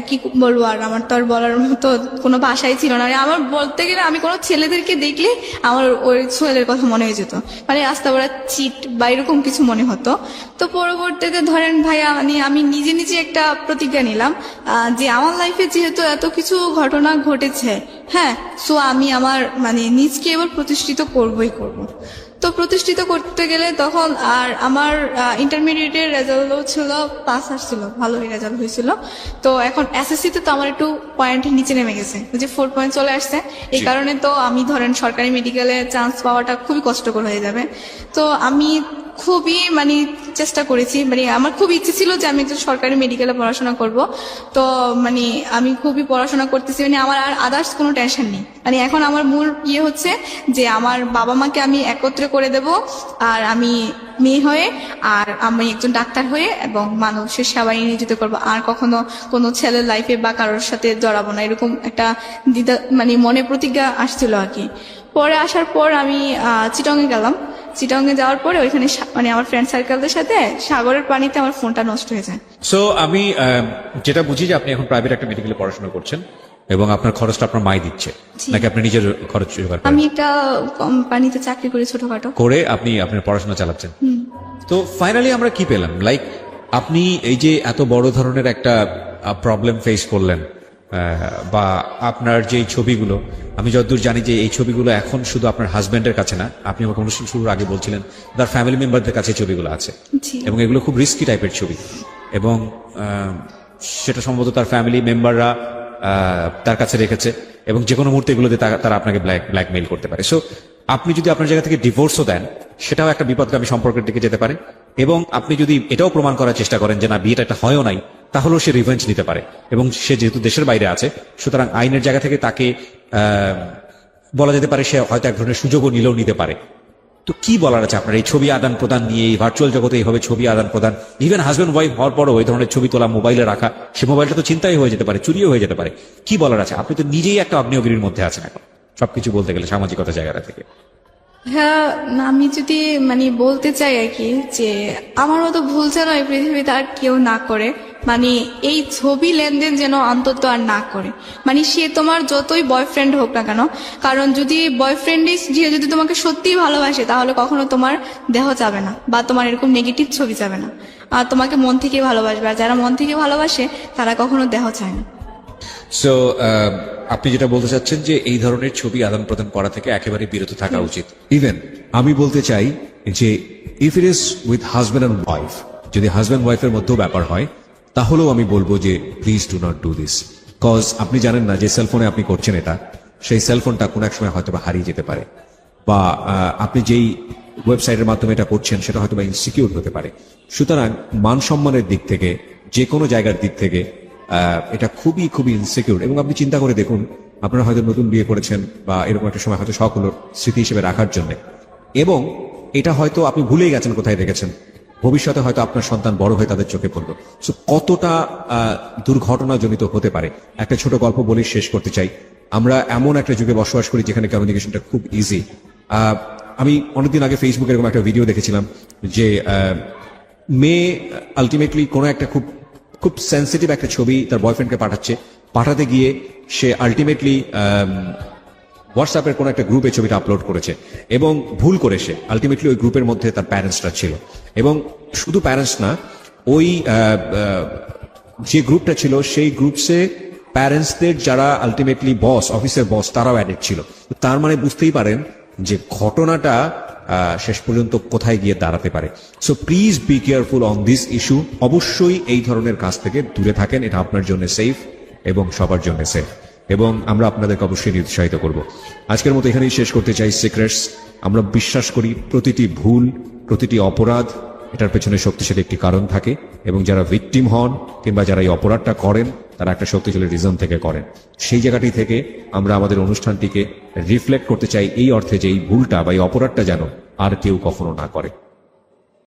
কি বলবো, আর আমার তো আর বলার মতো কোনো ভাষাই ছিল না। মানে আমার বলতে গেলে আমি কোনো ছেলেদেরকে দেখলে আমার ওই ছেলের কথা মনে হয়ে যেত, মানে আস্তে ওরা চিট বা এরকম কিছু মনে হতো। তো পরবর্তীতে ধরেন ভাইয়া মানে আমি নিজে নিজে একটা প্রতিজ্ঞা নিলাম যে আমার লাইফে যেহেতু এত কিছু ঘটনা ঘটেছে, হ্যাঁ, সো আমি আমার মানে নিজকে এবার প্রতিষ্ঠিত করবই করব। তো প্রতিষ্ঠিত করতে গেলে তখন আর আমার ইন্টারমিডিয়েটের রেজাল্টও ছিল, পাস আসছিল, ভালোই রেজাল্ট হয়েছিল। তো এখন এসএসসি তে তো আমার একটু পয়েন্টের নিচে নেমে গেছে, যে 4 পয়েন্ট চলে আসছে, এই কারণে তো আমি ধরেন সরকারি মেডিকেলে চান্স পাওয়াটা খুবই কষ্টকর হয়ে যাবে। তো আমি খুবই মানে চেষ্টা করেছি, মানে আমার খুব ইচ্ছে ছিল যে আমি একটু সরকারি মেডিকেলে পড়াশোনা করব। তো মানে আমি খুবই পড়াশোনা করতেছি, মানে আমার আর আদার্স কোনো টেনশন নেই। মানে এখন আমার মূল ইয়ে হচ্ছে যে আমার বাবা মাকে আমি একত্রে করে দেব, আর আমি মেয়ে হয়ে আর আমি একজন ডাক্তার হয়ে এবং মানুষের সেবায় নিয়োজিত করবো, আর কখনো কোনো ছেলের লাইফে বা কারোর সাথে জড়াবো না, এরকম একটা দ্বিধা মানে মনে প্রতিজ্ঞা আসছিল আর কি। পরে আসার পর আমি চিটংয়ে গেলাম। চিটংয়ে যাওয়ার পরে ওইখানে মানে আমার ফ্রেন্ড সার্কেলদের সাথে সাগরের পানিতে আমার ফোনটা নষ্ট হয়ে যায়। সো আমি যেটা বুঝি যে আপনি এখন প্রাইভেট একটা মেডিকেলে পড়াশোনা করছেন এবং আপনার খরচটা আপনার মাই দিচ্ছে, জি। নাকি আপনি নিজের খরচ জোগাড় করেন? আমি একটা কোম্পানিতে চাকরি করি ছোটখাটো করে আপনি আপনার পড়াশোনা চালাচ্ছেন। তো ফাইনালি আমরা কি পেলাম, লাইক আপনি এই যে এত বড় ধরনের একটা প্রবলেম ফেস করলেন, বা আপনার যে ছবিগুলো, আমি যতদূর জানি যে এই ছবিগুলো এখন শুধু আপনার হাজবেন্ডের কাছে না, আপনি আমাকে অনুষ্ঠান শুরুর আগে বলছিলেন তার ফ্যামিলি মেম্বারদের কাছে ছবিগুলো আছে, জি। এবং এগুলো খুব রিস্কি টাইপের ছবি, এবং সেটা সম্ভবত তার ফ্যামিলি মেম্বাররা তার কাছে রেখেছে এবং যে কোনো মুহূর্তে এগুলোতে তারা আপনাকে ব্ল্যাকমেইল করতে পারে। সো আপনি যদি আপনার জায়গা থেকে ডিভোর্সও দেন, সেটাও একটা বিপদগামী সম্পর্কের দিকে যেতে পারে। এবং আপনি যদি এটাও প্রমাণ করার চেষ্টা করেন যে না, বিয়েটা একটা হয়ও নাই, তাহলেও সে রিভেঞ্জ নিতে পারে। এবং সে যেহেতু দেশের বাইরে আছে, সুতরাং আইনের জায়গা থেকে তাকে বলা যেতে পারে সে হয়তো এক ধরনের সুযোগও নিতে পারে। তো কি বলার আছে আপনার এই ছবি আদান প্রদান নিয়ে, এই ভার্চুয়াল জগতে এইভাবে ছবি আদান প্রদান, ইভেন হাজব্যান্ড ওয়াইফ হওয়ার পরও ওই ধরনের ছবি তোলা মোবাইলে রাখা, সে মোবাইলটা তো চিন্তাই হয়ে যেতে পারে, চুরিও হয়ে যেতে পারে। কি বলার আছে? আপনি তো নিজেই একটা আগ্নেয়গিরির মধ্যে আছেন এখন, সবকিছু বলতে গেলে সামাজিকতা জায়গাটা থেকে। হ্যাঁ, আমি যদি মানে বলতে চাই আর কি, যে আমার মতো ভুল যেন এই পৃথিবীতে আর কেউ না করে, মানে এই ছবি লেনদেন যেন অন্তত আর না করে। মানে সে তোমার যতই বয়ফ্রেন্ড হোক না কেন, কারণ যদি বয়ফ্রেন্ডই যদি তোমাকে সত্যিই ভালোবাসে, তাহলে কখনো তোমার দেহ যাবে না বা তোমার এরকম নেগেটিভ ছবি যাবে না, আর তোমাকে মন থেকে ভালোবাসবে। আর যারা মন থেকে ভালোবাসে তারা কখনো দেহ চায় না। সো আপনি যেটা বলতে চাচ্ছেন যে এই ধরনের ছবি আদান প্রদান করা থেকে একেবারে বিরত থাকা উচিত। ইভেন আমি বলতে চাই যে if it is with husband and wife, যদি হাজব্যান্ড ওয়াইফের মধ্যেও ব্যাপার হয়, তাহলেও আমি বলবো যে please do not do this. Cause আপনি জানেন না যে সেলফোনে আপনি করছেন এটা, সেই সেলফোনটা কোনো এক সময় হয়তো বা হারিয়ে যেতে পারে, বা আপনি যেই ওয়েবসাইটের মাধ্যমে এটা করছেন সেটা হয়তো বা ইনসিকিউর হতে পারে। সুতরাং মান সম্মানের দিক থেকে, যে কোনো জায়গার দিক থেকে এটা খুবই খুবই ইনসিকিউর। এবং আপনি চিন্তা করে দেখুন, আপনারা হয়তো নতুন বিয়ে করেছেন বা এরকম একটা সময় হয়তো শখ হলো স্মৃতি হিসেবে রাখার জন্য, এবং এটা হয়তো আপনি ভুলেই গেছেন কোথায় রেখেছেন। ভবিষ্যতে হয়তো আপনার সন্তান বড় হয়ে তাদের চোখে পড়লো। সো কতটা দুর্ঘটনাজনিত হতে পারে। একটা ছোট গল্প বলে শেষ করতে চাই। আমরা এমন একটা যুগে বসবাস করি যেখানে কমিউনিকেশনটা খুব ইজি। আমি অনেকদিন আগে ফেসবুকে এরকম একটা ভিডিও দেখেছিলাম যে মেয়ে আলটিমেটলি কোনো একটা খুব খুব সেন্সিটিভ একটা ছবি তার বয়ফ্রেন্ডকে পাঠাতে গিয়ে সে আলটিমেটলি হোয়াটসঅ্যাপের কোনো একটা গ্রুপে ছবিটা আপলোড করেছে, এবং ভুল করে সে আলটিমেটলি ওই গ্রুপের মধ্যে তার প্যারেন্টসরা ছিল। এবং শুধু প্যারেন্টস না, ওই যে গ্রুপটা ছিল সেই গ্রুপসে প্যারেন্টসদের যারা আলটিমেটলি বস, অফিসের বস, তারাও অ্যাডেড ছিল। তার মানে বুঝতেই পারেন যে ঘটনাটা শেষ পর্যন্ত কোথায় গিয়ে দাঁড়াতে পারে। So please be careful on this issue. অবশ্যই এই ধরনের কাজ থেকে দূরে থাকেন, এটা আপনার জন্য সেফ এবং সবার জন্য সেফ, এবং আমরা আপনাদেরকে অবশ্যই উৎসাহিত করব। আজকের মতো এখানেই শেষ করতে চাই সিক্রেটস। আমরা বিশ্বাস করি প্রতিটি ভুল, প্রতিটি অপরাধ, এটার পেছনে শক্তিশালী একটি কারণ থাকে, এবং যারা ভিকটিম হন কিংবা যারা এই অপরাধটা করেন তারা একটা শক্তিশালী রিজন থেকে করেন। সেই জায়গাটি থেকে আমরা আমাদের অনুষ্ঠানটিকে রিফ্লেক্ট করতে চাই এই অর্থে যে এই ভুলটা বা এই অপরাধটা যেন আর কেউ কখনো না করে।